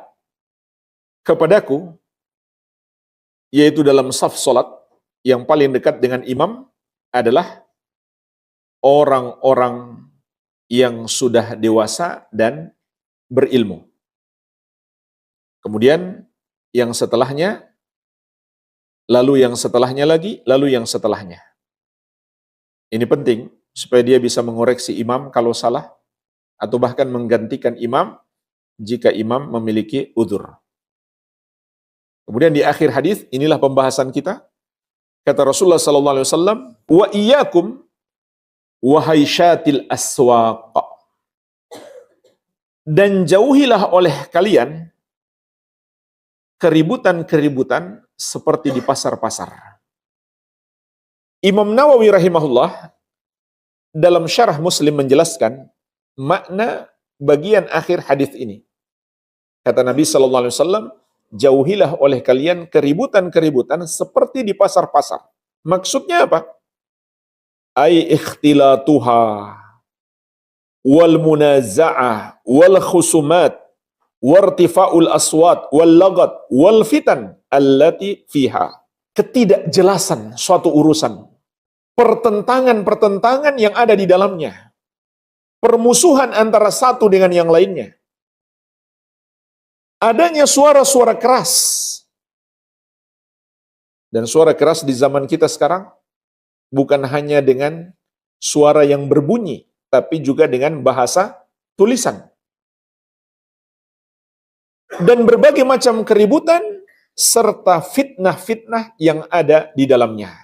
kepadaku, yaitu dalam saf salat, yang paling dekat dengan imam adalah orang-orang yang sudah dewasa dan berilmu. Kemudian yang setelahnya, lalu yang setelahnya lagi, lalu yang setelahnya. Ini penting supaya dia bisa mengoreksi imam kalau salah, atau bahkan menggantikan imam jika imam memiliki udzur. Kemudian di akhir hadis, inilah pembahasan kita. Kata Rasulullah sallallahu alaihi wasallam, "Wa iyyakum wahai syatil aswaq." Dan jauhilah oleh kalian keributan-keributan seperti di pasar-pasar. Imam Nawawi rahimahullah dalam syarah Muslim menjelaskan makna bagian akhir hadis ini. Kata Nabi sallallahu alaihi wasallam, jauhilah oleh kalian keributan-keributan seperti di pasar-pasar. Maksudnya apa? Ai ikhtilatuha wal munaza'ah wal khusumat wartifa'ul aswat wal lagat wal fitan allati fiha. Ketidakjelasan suatu urusan, pertentangan-pertentangan yang ada di dalamnya, permusuhan antara satu dengan yang lainnya, adanya suara-suara keras. Dan suara keras di zaman kita sekarang bukan hanya dengan suara yang berbunyi, tapi juga dengan bahasa tulisan. Dan berbagai macam keributan serta fitnah-fitnah yang ada di dalamnya.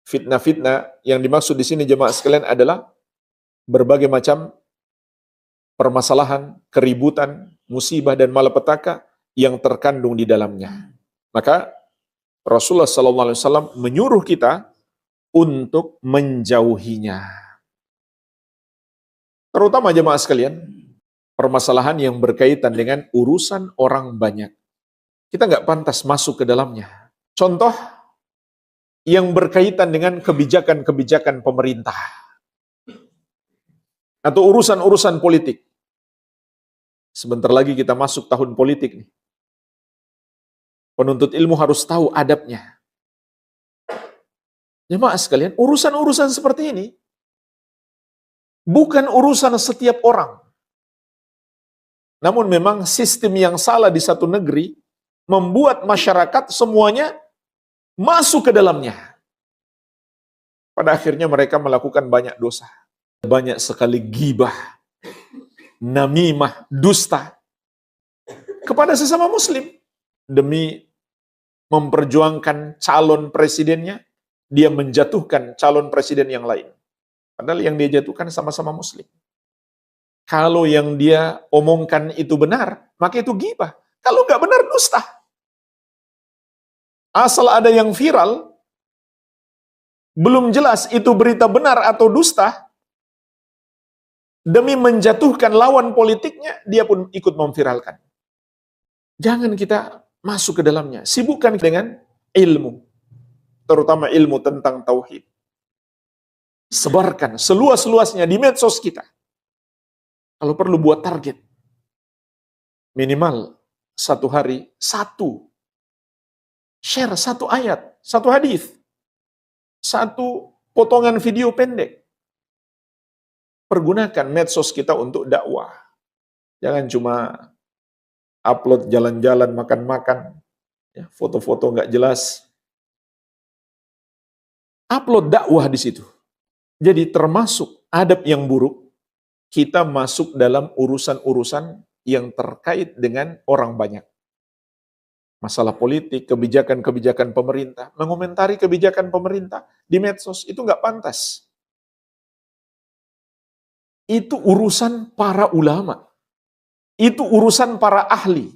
Fitnah-fitnah yang dimaksud di sini jemaah sekalian adalah berbagai macam permasalahan, keributan, musibah dan malapetaka yang terkandung di dalamnya. Maka Rasulullah SAW menyuruh kita untuk menjauhinya. Terutama jemaah sekalian, permasalahan yang berkaitan dengan urusan orang banyak. Kita nggak pantas masuk ke dalamnya. Contoh yang berkaitan dengan kebijakan-kebijakan pemerintah atau urusan-urusan politik. Sebentar lagi kita masuk tahun politik nih. Penuntut ilmu harus tahu adabnya. Jemaah sekalian, urusan-urusan seperti ini bukan urusan setiap orang. Namun memang sistem yang salah di satu negeri membuat masyarakat semuanya masuk ke dalamnya. Pada akhirnya mereka melakukan banyak dosa. Banyak sekali ghibah, namimah, dusta kepada sesama muslim. Demi memperjuangkan calon presidennya, dia menjatuhkan calon presiden yang lain. Padahal yang dia jatuhkan sama-sama muslim. Kalau yang dia omongkan itu benar, maka itu ghibah. Kalau nggak benar, dusta. Asal ada yang viral, belum jelas itu berita benar atau dusta, demi menjatuhkan lawan politiknya, dia pun ikut memviralkan. Jangan kita masuk ke dalamnya. Sibukkan dengan ilmu, terutama ilmu tentang tauhid. Sebarkan seluas-luasnya di medsos kita. Kalau perlu buat target. Minimal satu hari, satu. Share satu ayat, satu hadis, satu potongan video pendek. Pergunakan medsos kita untuk dakwah. Jangan cuma upload jalan-jalan, makan-makan, ya, foto-foto nggak jelas. Upload dakwah di situ. Jadi termasuk adab yang buruk, kita masuk dalam urusan-urusan yang terkait dengan orang banyak. Masalah politik, kebijakan-kebijakan pemerintah, mengomentari kebijakan pemerintah di medsos, itu nggak pantas. Itu urusan para ulama. Itu urusan para ahli.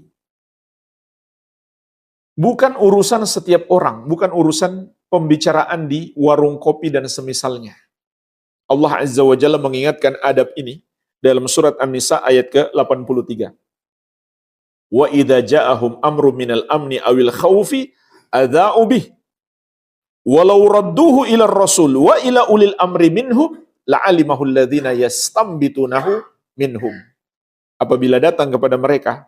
Bukan urusan setiap orang, bukan urusan pembicaraan di warung kopi dan semisalnya. Allah Azza wa Jalla mengingatkan adab ini dalam surat An-Nisa ayat ke-83. Wa idza ja'ahum amru minal amni awil khaufi adza'u bih walau radduhu ila rasul wa ila ulil amri minhum la'alimahu alladhina yastambitunahu minhum. Apabila datang kepada mereka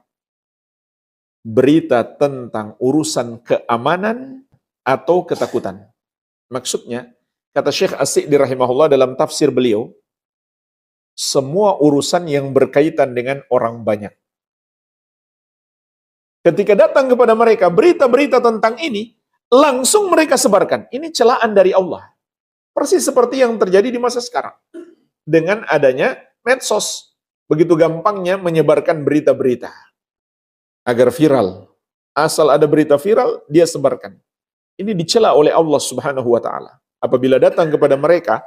berita tentang urusan keamanan atau ketakutan. Maksudnya, kata Syekh As-Sa'di rahimahullah dalam tafsir beliau, semua urusan yang berkaitan dengan orang banyak. Ketika datang kepada mereka berita-berita tentang ini, langsung mereka sebarkan. Ini celaan dari Allah. Persis seperti yang terjadi di masa sekarang. Dengan adanya medsos. Begitu gampangnya menyebarkan berita-berita. Agar viral. Asal ada berita viral, dia sebarkan. Ini dicela oleh Allah Subhanahu wa Ta'ala. Apabila datang kepada mereka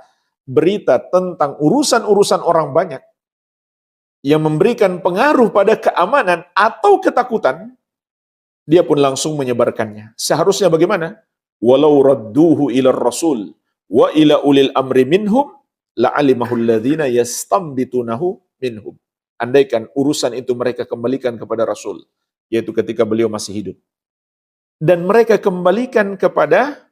berita tentang urusan-urusan orang banyak yang memberikan pengaruh pada keamanan atau ketakutan, dia pun langsung menyebarkannya. Seharusnya bagaimana? Walau radduhu ila rasul wa ila ulil amri minhum la'alimahu alladhina yastambitunahu minhum. Andaikan urusan itu mereka kembalikan kepada Rasul, yaitu ketika beliau masih hidup. Dan mereka kembalikan kepada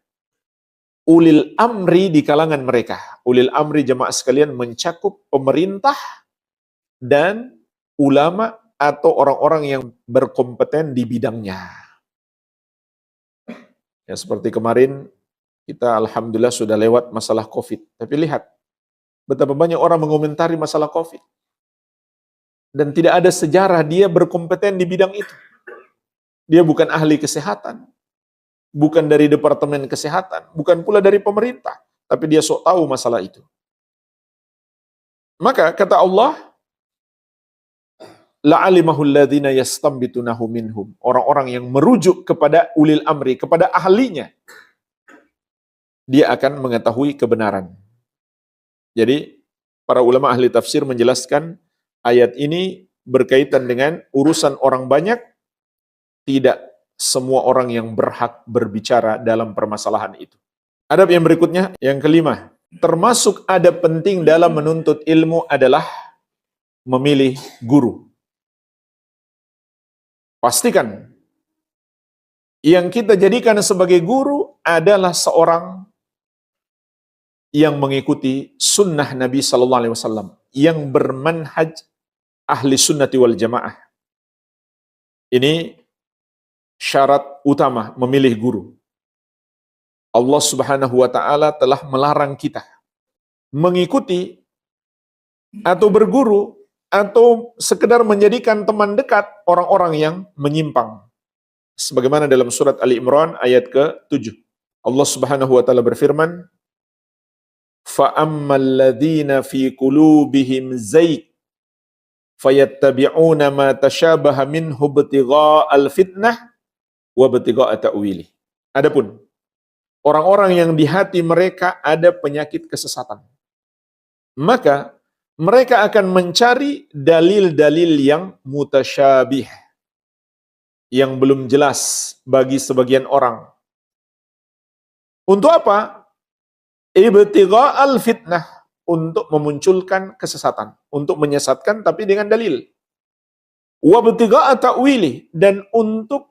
ulil amri di kalangan mereka. Ulil amri jemaah sekalian mencakup pemerintah dan ulama atau orang-orang yang berkompeten di bidangnya. Ya, seperti kemarin kita alhamdulillah sudah lewat masalah COVID. Tapi lihat betapa banyak orang mengomentari masalah COVID. Dan tidak ada sejarah dia berkompeten di bidang itu. Dia bukan ahli kesehatan. Bukan dari departemen kesehatan, bukan pula dari pemerintah, tapi dia sok tahu masalah itu. Maka kata Allah, la'alimahul ladzina yastambitunahu minhum, orang-orang yang merujuk kepada ulil amri, kepada ahlinya, dia akan mengetahui kebenaran. Jadi para ulama ahli tafsir menjelaskan ayat ini berkaitan dengan urusan orang banyak. Tidak semua orang yang berhak berbicara dalam permasalahan itu. Adab yang berikutnya, yang kelima, termasuk adab penting dalam menuntut ilmu adalah memilih guru. Pastikan yang kita jadikan sebagai guru adalah seorang yang mengikuti sunnah Nabi Sallallahu Alaihi Wasallam, yang bermanhaj ahli sunnati wal jamaah. Ini syarat utama memilih guru. Allah Subhanahu wa Ta'ala telah melarang kita mengikuti atau berguru atau sekedar menjadikan teman dekat orang-orang yang menyimpang. Sebagaimana dalam surat Ali Imran ayat ke-7. Allah Subhanahu wa Ta'ala berfirman, فَأَمَّا الَّذِينَ فِي قُلُوبِهِمْ زَيْغٌ فَيَتَّبِعُونَ مَا تَشَابَهَ مِنْهُ ابْتِغَاءَ الْفِتْنَةِ wabtigaa ta'wili. Adapun orang-orang yang di hati mereka ada penyakit kesesatan, maka mereka akan mencari dalil-dalil yang mutasyabih, yang belum jelas bagi sebagian orang. Untuk apa? Ibtigha'al fitnah, untuk memunculkan kesesatan, untuk menyesatkan tapi dengan dalil. Wabtigaa ta'wili, dan untuk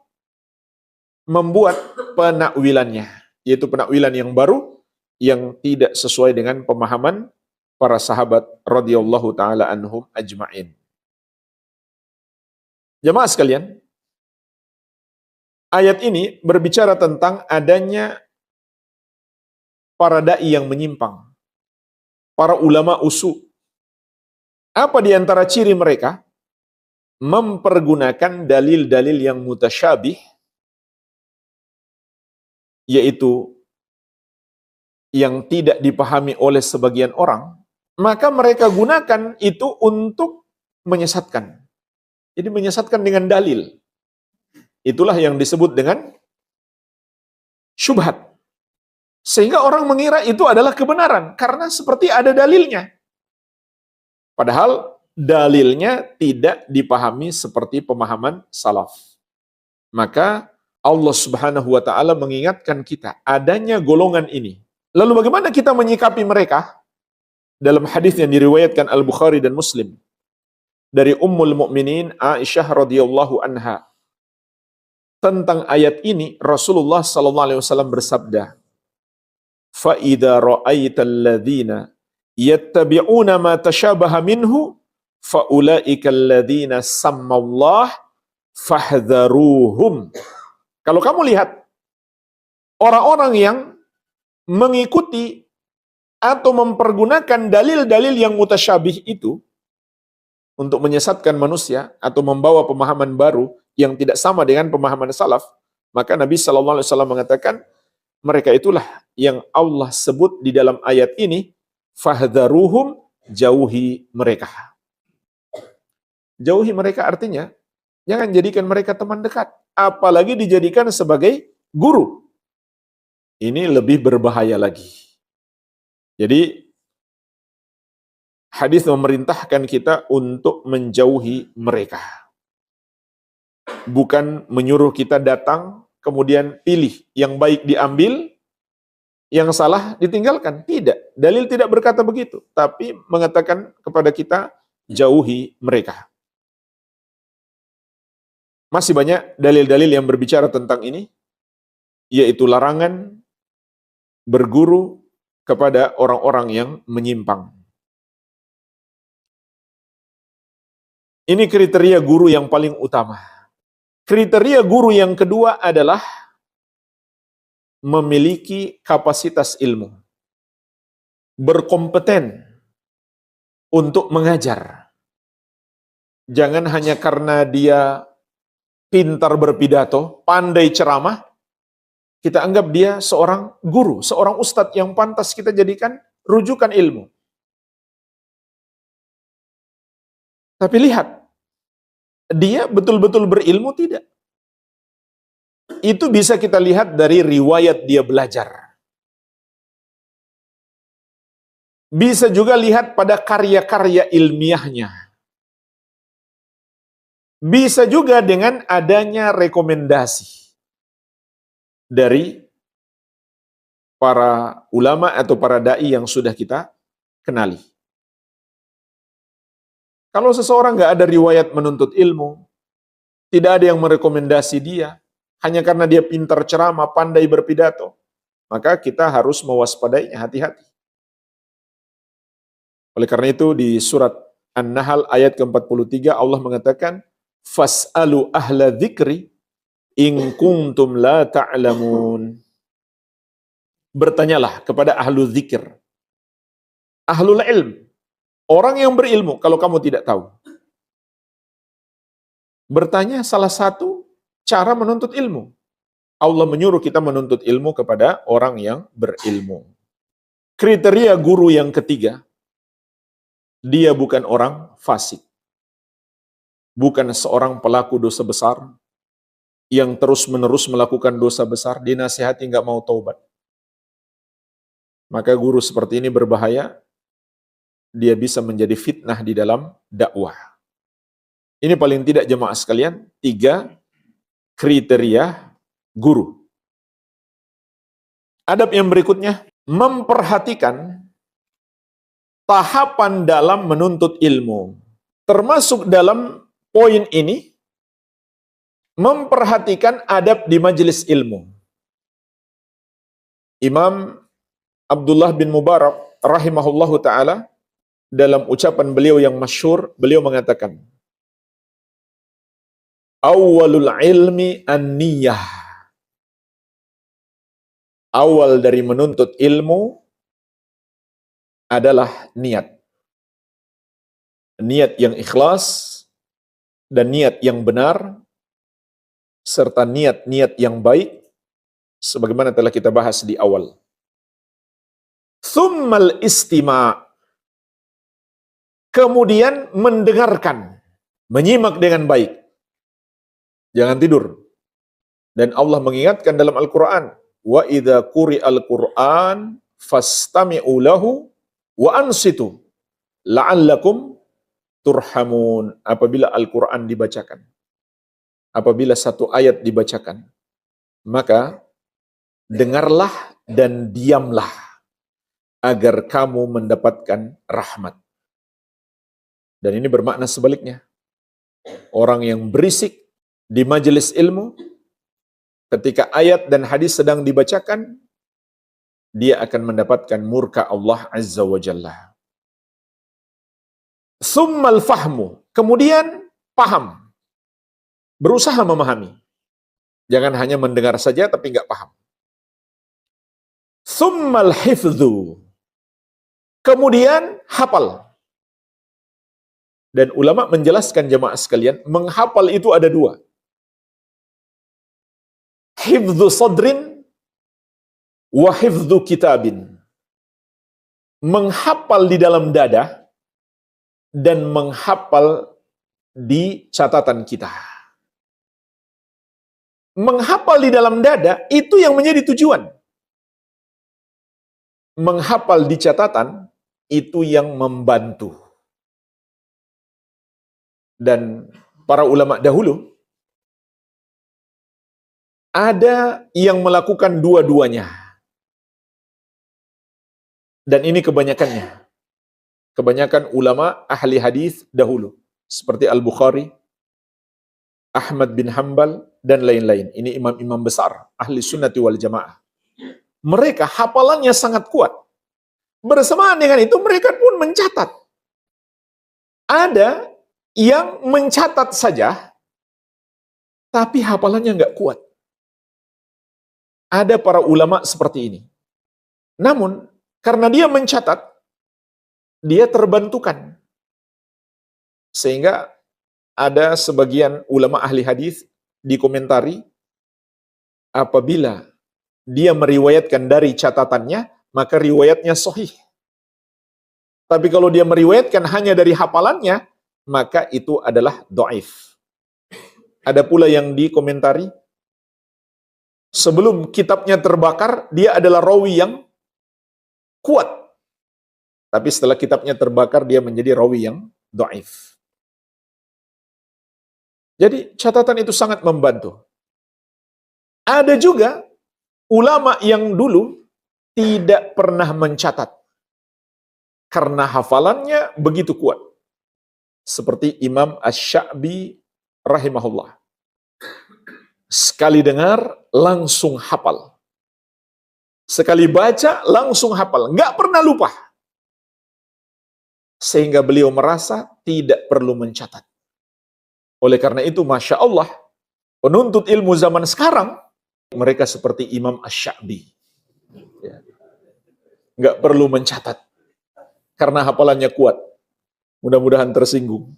membuat penakwilannya, yaitu penakwilan yang baru yang tidak sesuai dengan pemahaman para sahabat radhiyallahu taala anhum ajma'in. Jemaah sekalian, ayat ini berbicara tentang adanya para dai yang menyimpang, para ulama usu. Apa di antara ciri mereka? Mempergunakan dalil-dalil yang mutasyabih, yaitu yang tidak dipahami oleh sebagian orang, maka mereka gunakan itu untuk menyesatkan. Jadi menyesatkan dengan dalil. Itulah yang disebut dengan syubhat. Sehingga orang mengira itu adalah kebenaran, karena seperti ada dalilnya. Padahal dalilnya tidak dipahami seperti pemahaman salaf. Maka Allah Subhanahu wa Ta'ala mengingatkan kita adanya golongan ini. Lalu bagaimana kita menyikapi mereka? Dalam hadis yang diriwayatkan Al-Bukhari dan Muslim dari Ummul Mukminin Aisyah radhiyallahu anha, tentang ayat ini Rasulullah sallallahu alaihi wasallam bersabda, "Fa idza ra'aital ladzina yattabi'una ma tashabaha minhu fa ulaika alladzina sammallah fahdharuhum." Kalau kamu lihat orang-orang yang mengikuti atau mempergunakan dalil-dalil yang mutasyabih itu untuk menyesatkan manusia atau membawa pemahaman baru yang tidak sama dengan pemahaman salaf, maka Nabi Shallallahu Alaihi Wasallam mengatakan mereka itulah yang Allah sebut di dalam ayat ini, fahdharuhum, jauhi mereka. Jauhi mereka artinya jangan jadikan mereka teman dekat, apalagi dijadikan sebagai guru. Ini lebih berbahaya lagi. Jadi hadis memerintahkan kita untuk menjauhi mereka. Bukan menyuruh kita datang, kemudian pilih yang baik diambil, yang salah ditinggalkan. Tidak. Dalil tidak berkata begitu. Tapi mengatakan kepada kita, jauhi mereka. Masih banyak dalil-dalil yang berbicara tentang ini, yaitu larangan berguru kepada orang-orang yang menyimpang. Ini kriteria guru yang paling utama. Kriteria guru yang kedua adalah memiliki kapasitas ilmu, berkompeten untuk mengajar. Jangan hanya karena dia pintar berpidato, pandai ceramah, kita anggap dia seorang guru, seorang ustadz yang pantas kita jadikan rujukan ilmu. Tapi lihat, dia betul-betul berilmu tidak? Itu bisa kita lihat dari riwayat dia belajar. Bisa juga lihat pada karya-karya ilmiahnya. Bisa juga dengan adanya rekomendasi dari para ulama atau para dai yang sudah kita kenali. Kalau seseorang nggak ada riwayat menuntut ilmu, tidak ada yang merekomendasi dia, hanya karena dia pintar ceramah, pandai berpidato, maka kita harus mewaspadainya, hati-hati. Oleh karena itu di surat An-Nahl ayat ke-43 Allah mengatakan, fas'alu ahla dzikri in kuntum la ta'lamun. Bertanyalah kepada ahlu dzikir, ahlul ilm, orang yang berilmu kalau kamu tidak tahu. Bertanya salah satu cara menuntut ilmu. Allah menyuruh kita menuntut ilmu kepada orang yang berilmu. Kriteria guru yang ketiga, dia bukan orang fasik. Bukan seorang pelaku dosa besar yang terus-menerus melakukan dosa besar, dinasihati nggak mau taubat. Maka guru seperti ini berbahaya, dia bisa menjadi fitnah di dalam dakwah. Ini paling tidak jemaah sekalian, 3 kriteria guru. Adab yang berikutnya, memperhatikan tahapan dalam menuntut ilmu. Termasuk dalam poin ini, memperhatikan adab di majelis ilmu. Imam Abdullah bin Mubarak rahimahullahu ta'ala, dalam ucapan beliau yang masyhur, beliau mengatakan, awwalul ilmi an-niyah. Awal dari menuntut ilmu adalah niat. Niat yang ikhlas dan niat yang benar serta niat-niat yang baik sebagaimana telah kita bahas di awal. Tsummal istima'. Kemudian mendengarkan, menyimak dengan baik. Jangan tidur. Dan Allah mengingatkan dalam Al-Quran, wa idza quri'al Qur'an fastami'u lahu wa ansitu la'allakum turhamun. Apabila Al-Quran dibacakan, apabila satu ayat dibacakan, maka dengarlah dan diamlah agar kamu mendapatkan rahmat. Dan ini bermakna sebaliknya. Orang yang berisik di majelis ilmu, ketika ayat dan hadis sedang dibacakan, dia akan mendapatkan murka Allah Azza wa Jalla. Tsummal fahmu. Kemudian paham. Berusaha memahami. Jangan hanya mendengar saja tapi nggak paham. Tsummal hifdzu. kemudian hafal. Dan ulama menjelaskan jemaah sekalian, menghafal itu ada dua. Hifdzu sadrin wa hifdzu kitabin. Menghafal di dalam dada dan menghafal di catatan kita. Menghafal di dalam dada itu yang menjadi tujuan. Menghafal di catatan itu yang membantu. Dan para ulama dahulu ada yang melakukan dua-duanya. Dan ini kebanyakannya. Kebanyakan ulama ahli hadis dahulu. Seperti Al-Bukhari, Ahmad bin Hanbal, dan lain-lain. Ini imam-imam besar, ahli sunnati wal jamaah. Mereka hafalannya sangat kuat. Bersamaan dengan itu mereka pun mencatat. Ada yang mencatat saja, tapi hafalannya nggak kuat. Ada para ulama seperti ini. Namun, karena dia mencatat, dia terbantukan. Sehingga ada sebagian ulama ahli hadis dikomentari, apabila dia meriwayatkan dari catatannya, maka riwayatnya sahih. Tapi kalau dia meriwayatkan hanya dari hafalannya, maka itu adalah dhaif. Ada pula yang dikomentari, sebelum kitabnya terbakar, dia adalah rawi yang kuat. Tapi setelah kitabnya terbakar, dia menjadi rawi yang dhaif. Jadi catatan itu sangat membantu. Ada juga ulama yang dulu tidak pernah mencatat karena hafalannya begitu kuat. Seperti Imam Asy-Sya'bi rahimahullah. Sekali dengar, langsung hafal. Sekali baca, langsung hafal. Nggak pernah lupa. Sehingga beliau merasa tidak perlu mencatat. Oleh karena itu, Masya Allah, penuntut ilmu zaman sekarang, mereka seperti Imam Asy-Sya'bi. Ya. Nggak perlu mencatat. Karena hafalannya kuat. Mudah-mudahan tersinggung.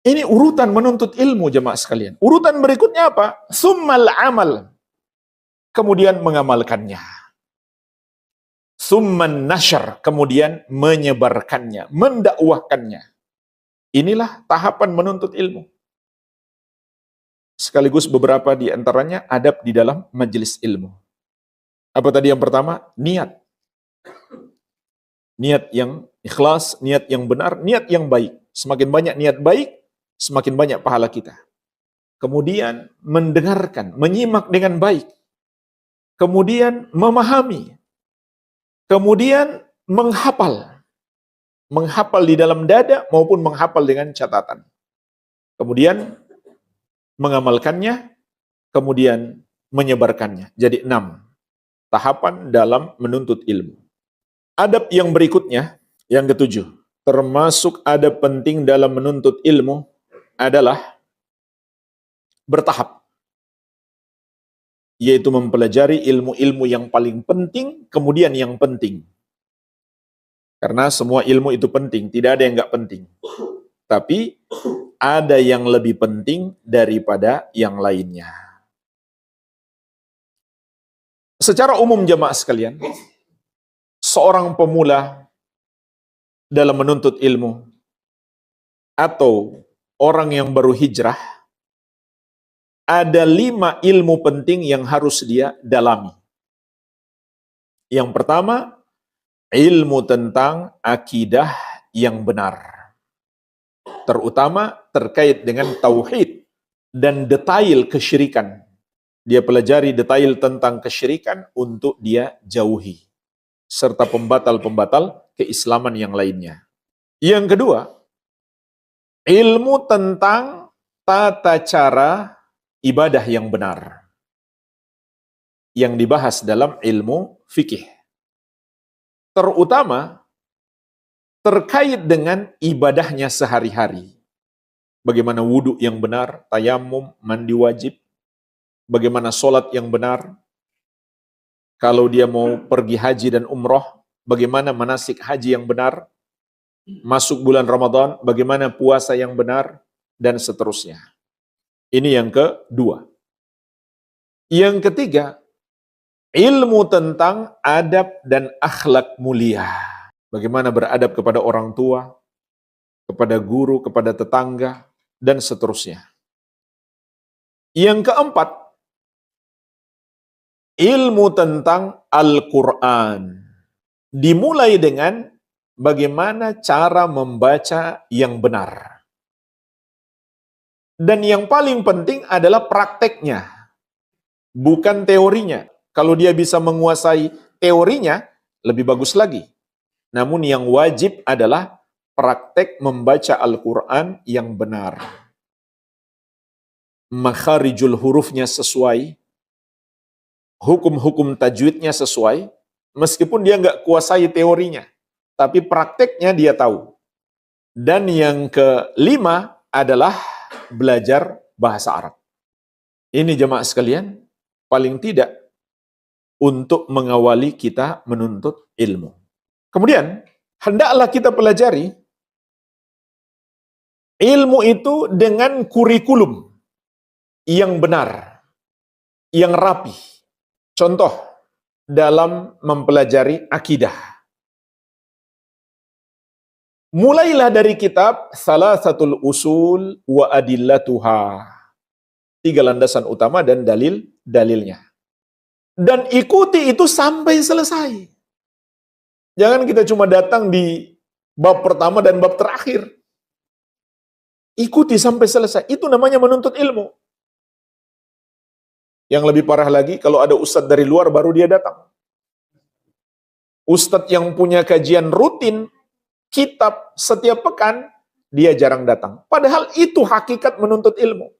Ini urutan menuntut ilmu jemaah sekalian. Urutan berikutnya apa? Tsummal amal. Kemudian mengamalkannya. Tsumman nasyr. Kemudian menyebarkannya. Mendakwahkannya. Inilah tahapan menuntut ilmu. Sekaligus beberapa di antaranya adab di dalam majelis ilmu. Apa tadi yang pertama? Niat. Niat yang ikhlas, niat yang benar, niat yang baik. Semakin banyak niat baik, semakin banyak pahala kita. Kemudian mendengarkan, menyimak dengan baik. Kemudian memahami. Kemudian menghafal. Menghafal di dalam dada maupun menghafal dengan catatan. Kemudian mengamalkannya, kemudian menyebarkannya. Jadi 6 tahapan dalam menuntut ilmu. Adab yang berikutnya, yang ke-7, termasuk adab penting dalam menuntut ilmu adalah bertahap. Yaitu mempelajari ilmu-ilmu yang paling penting, kemudian yang penting. Karena semua ilmu itu penting, tidak ada yang nggak penting. Tapi ada yang lebih penting daripada yang lainnya. Secara umum jemaah sekalian, seorang pemula dalam menuntut ilmu atau orang yang baru hijrah, ada 5 ilmu penting yang harus dia dalami. Yang pertama, ilmu tentang akidah yang benar. Terutama terkait dengan tauhid dan detail kesyirikan. Dia pelajari detail tentang kesyirikan untuk dia jauhi. Serta pembatal-pembatal keislaman yang lainnya. Yang kedua, ilmu tentang tata cara ibadah yang benar. Yang dibahas dalam ilmu fikih. Terutama terkait dengan ibadahnya sehari-hari. Bagaimana wudhu yang benar, tayamum, mandi wajib. Bagaimana sholat yang benar. Kalau dia mau pergi haji dan umroh, bagaimana manasik haji yang benar, masuk bulan Ramadan, bagaimana puasa yang benar, dan seterusnya. Ini yang kedua. Yang ketiga, ilmu tentang adab dan akhlak mulia. Bagaimana beradab kepada orang tua, kepada guru, kepada tetangga, dan seterusnya. Yang keempat, ilmu tentang Al-Quran. Dimulai dengan bagaimana cara membaca yang benar. Dan yang paling penting adalah prakteknya, bukan teorinya. Kalau dia bisa menguasai teorinya, lebih bagus lagi. Namun yang wajib adalah praktek membaca Al-Quran yang benar. Makharijul hurufnya sesuai, hukum-hukum tajwidnya sesuai, meskipun dia nggak kuasai teorinya, tapi prakteknya dia tahu. Dan yang kelima adalah belajar bahasa Arab. Ini jemaah sekalian, paling tidak untuk mengawali kita menuntut ilmu. Kemudian, hendaklah kita pelajari ilmu itu dengan kurikulum yang benar, yang rapi. Contoh, dalam mempelajari akidah. Mulailah dari kitab Salasatul Usul wa Adillatuha. 3 landasan utama dan dalil-dalilnya. Dan ikuti itu sampai selesai. Jangan kita cuma datang di bab pertama dan bab terakhir. Ikuti sampai selesai. Itu namanya menuntut ilmu. Yang lebih parah lagi, kalau ada ustadz dari luar baru dia datang. Ustadz yang punya kajian rutin, kitab setiap pekan, dia jarang datang. Padahal itu hakikat menuntut ilmu.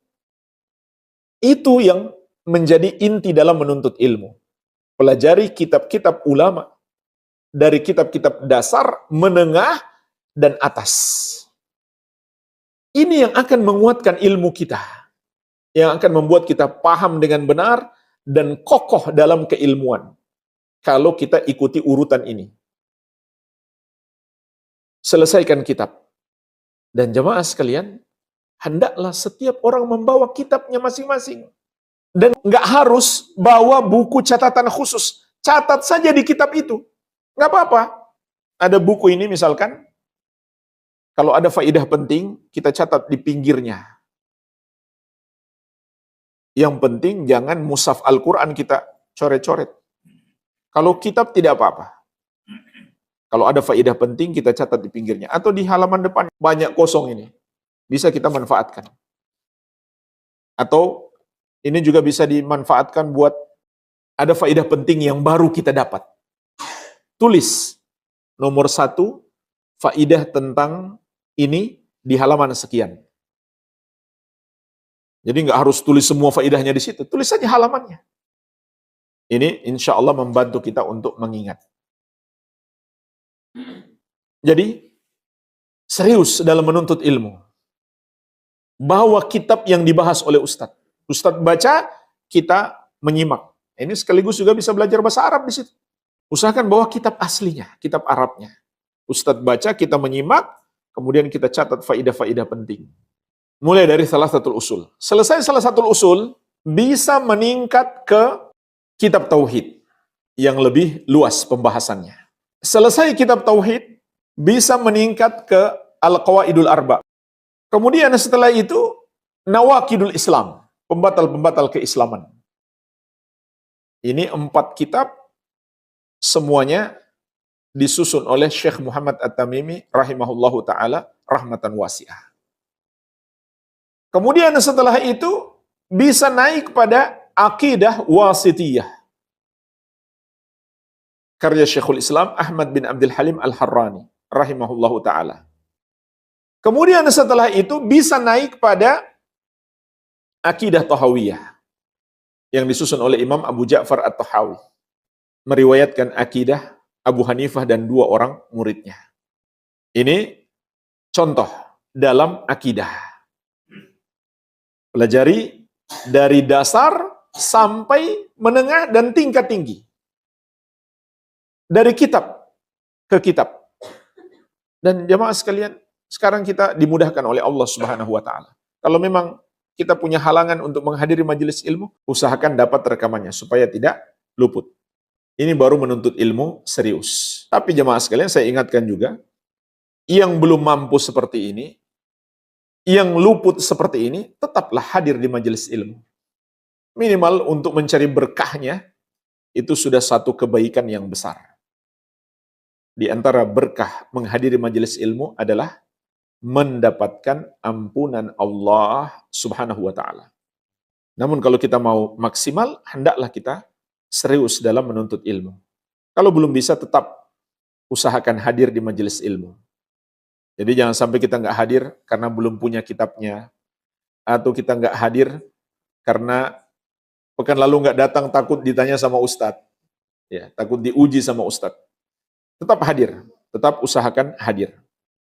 Itu yang menjadi inti dalam menuntut ilmu. Pelajari kitab-kitab ulama. Dari kitab-kitab dasar, menengah, dan atas. Ini yang akan menguatkan ilmu kita. Yang akan membuat kita paham dengan benar dan kokoh dalam keilmuan. Kalau kita ikuti urutan ini. Selesaikan kitab. Dan jemaah sekalian, hendaklah setiap orang membawa kitabnya masing-masing. Dan nggak harus bawa buku catatan khusus. Catat saja di kitab itu. Nggak apa-apa. Ada buku ini misalkan, kalau ada faidah penting, kita catat di pinggirnya. Yang penting jangan mushaf Al-Quran kita coret-coret. Kalau kitab tidak apa-apa. Kalau ada faidah penting, kita catat di pinggirnya. Atau di halaman depan, banyak kosong ini. Bisa kita manfaatkan. Atau ini juga bisa dimanfaatkan buat ada faidah penting yang baru kita dapat. Tulis nomor 1, faidah tentang ini di halaman sekian. Jadi nggak harus tulis semua faidahnya di situ. Tulis saja halamannya. Ini insya Allah membantu kita untuk mengingat. Jadi, serius dalam menuntut ilmu. Bawa kitab yang dibahas oleh Ustadz. Ustadz baca, kita menyimak. Ini sekaligus juga bisa belajar bahasa Arab di situ. Usahakan bawa kitab aslinya, kitab Arabnya. Ustadz baca, kita menyimak, kemudian kita catat faidah-faidah penting. Mulai dari Salasatul Usul. Selesai Salasatul Usul, bisa meningkat ke kitab Tauhid yang lebih luas pembahasannya. Selesai kitab Tauhid, bisa meningkat ke Al-Qawaidul Arba. Kemudian setelah itu, Nawakidul Islam, pembatal-pembatal keislaman. Ini 4 kitab, semuanya disusun oleh Syekh Muhammad At-Tamimi rahimahullahu ta'ala rahmatan wasi'ah. Kemudian setelah itu, bisa naik pada Aqidah Wasitiyah. Karya Syekhul Islam Ahmad bin Abdul Halim Al-Harrani rahimahullahu ta'ala. Kemudian setelah itu bisa naik pada Aqidah Tahawiyah yang disusun oleh Imam Abu Ja'far At-Tahawi. Meriwayatkan akidah Abu Hanifah dan 2 orang muridnya. Ini contoh dalam akidah. Pelajari dari dasar sampai menengah dan tingkat tinggi. Dari kitab ke kitab. Dan jamaah sekalian, sekarang kita dimudahkan oleh Allah Subhanahu wa taala. Kalau memang kita punya halangan untuk menghadiri majelis ilmu, usahakan dapat rekamannya supaya tidak luput. Ini baru menuntut ilmu serius. Tapi jamaah sekalian, saya ingatkan juga, yang belum mampu seperti ini, yang luput seperti ini, tetaplah hadir di majelis ilmu. Minimal untuk mencari berkahnya, itu sudah satu kebaikan yang besar. Di antara berkah menghadiri majelis ilmu adalah mendapatkan ampunan Allah Subhanahu wa taala. Namun kalau kita mau maksimal, hendaklah kita serius dalam menuntut ilmu. Kalau belum bisa, tetap usahakan hadir di majelis ilmu. Jadi jangan sampai kita nggak hadir karena belum punya kitabnya, atau kita nggak hadir karena pekan lalu nggak datang takut ditanya sama ustadz, ya, takut diuji sama ustadz. Tetap hadir, tetap usahakan hadir.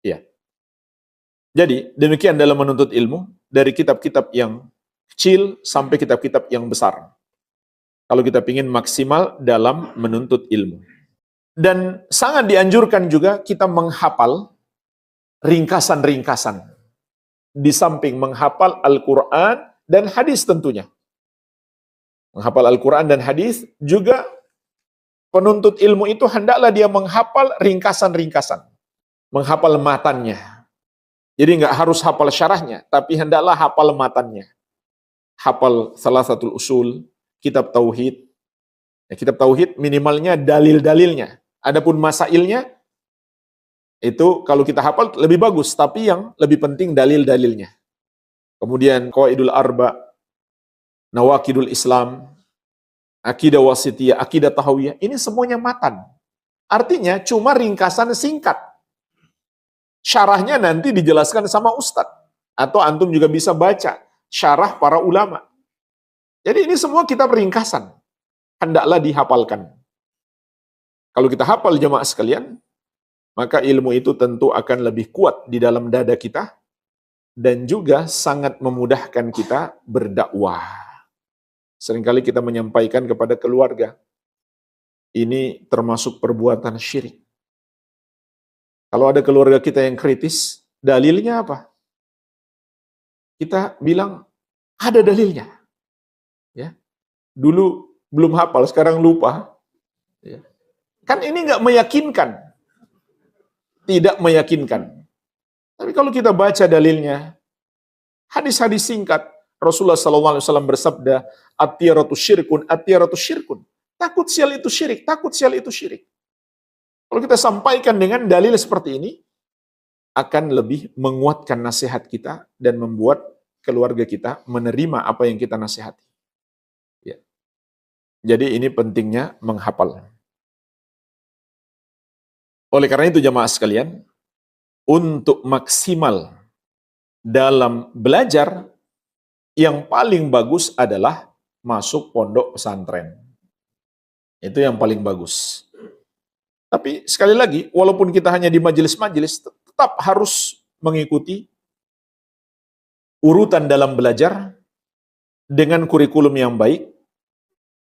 Ya. Jadi, demikian dalam menuntut ilmu, dari kitab-kitab yang kecil sampai kitab-kitab yang besar. Kalau kita ingin maksimal dalam menuntut ilmu. Dan sangat dianjurkan juga kita menghafal ringkasan-ringkasan. Di samping menghafal Al-Quran dan hadis tentunya. Menghafal Al-Quran dan hadis juga penuntut ilmu itu hendaklah dia menghafal ringkasan-ringkasan. Menghafal matannya. Jadi nggak harus hafal syarahnya, tapi hendaklah hafal matannya. Hafal Salasatul Usul, kitab Tauhid. Ya, kitab Tauhid minimalnya dalil-dalilnya. Adapun masailnya, itu kalau kita hafal lebih bagus, tapi yang lebih penting dalil-dalilnya. Kemudian Qawaidul Arba, Nawaqidul Islam, Akidah Wasitiyah, Akidah Tahawiyah, ini semuanya matan. Artinya cuma ringkasan singkat. Syarahnya nanti dijelaskan sama ustadz. Atau antum juga bisa baca syarah para ulama. Jadi ini semua kitab ringkasan. Hendaklah dihafalkan. Kalau kita hafal jemaah sekalian, maka ilmu itu tentu akan lebih kuat di dalam dada kita. Dan juga sangat memudahkan kita berdakwah. Seringkali kita menyampaikan kepada keluarga, ini termasuk perbuatan syirik. Kalau ada keluarga kita yang kritis, dalilnya apa? Kita bilang, ada dalilnya. Ya. Dulu belum hafal, sekarang lupa. Ya. Kan ini nggak meyakinkan. Tidak meyakinkan. Tapi kalau kita baca dalilnya, hadis-hadis singkat, Rasulullah SAW bersabda, at-tiyaratu syirkun, at-tiyaratu syirkun. Takut sial itu syirik, takut sial itu syirik. Kalau kita sampaikan dengan dalil seperti ini, akan lebih menguatkan nasihat kita dan membuat keluarga kita menerima apa yang kita nasihati. Ya. Jadi ini pentingnya menghafal. Oleh karena itu jamaah sekalian, untuk maksimal dalam belajar, yang paling bagus adalah masuk pondok pesantren. Itu yang paling bagus. Tapi sekali lagi, walaupun kita hanya di majelis-majelis, tetap harus mengikuti urutan dalam belajar dengan kurikulum yang baik.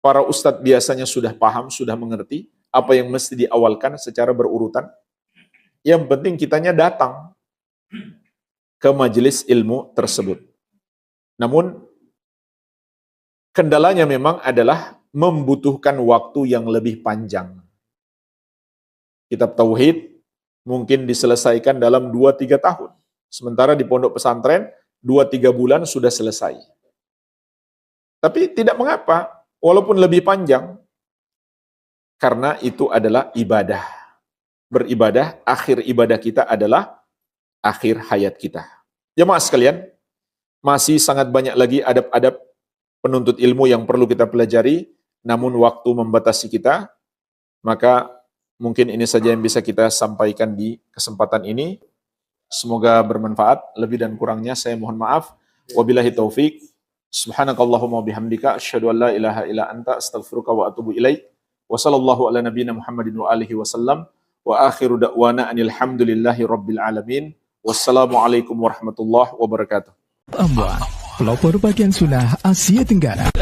Para ustadz biasanya sudah paham, sudah mengerti apa yang mesti diawalkan secara berurutan. Yang penting kitanya datang ke majelis ilmu tersebut. Namun, kendalanya memang adalah membutuhkan waktu yang lebih panjang. Kitab Tauhid mungkin diselesaikan dalam 2-3 tahun. Sementara di pondok pesantren, 2-3 bulan sudah selesai. Tapi tidak mengapa, walaupun lebih panjang, karena itu adalah ibadah. Beribadah, akhir ibadah kita adalah akhir hayat kita. Jemaah sekalian, masih sangat banyak lagi adab-adab penuntut ilmu yang perlu kita pelajari, namun waktu membatasi kita, maka mungkin ini saja yang bisa kita sampaikan di kesempatan ini. Semoga bermanfaat. Lebih dan kurangnya saya mohon maaf. Wabillahi taufik. Subhanakallahumma bihamdika asyhadu an la ilaha illa anta astaghfiruka wa atubu ilaik. Wa sallallahu ala nabiyyina Muhammadin wa alihi wasallam. Wa akhiru da'wana anil hamdulillahi rabbil alamin. Wassalamualaikum warahmatullahi wabarakatuh. Pelopor bagian sunnah Asia Tenggara.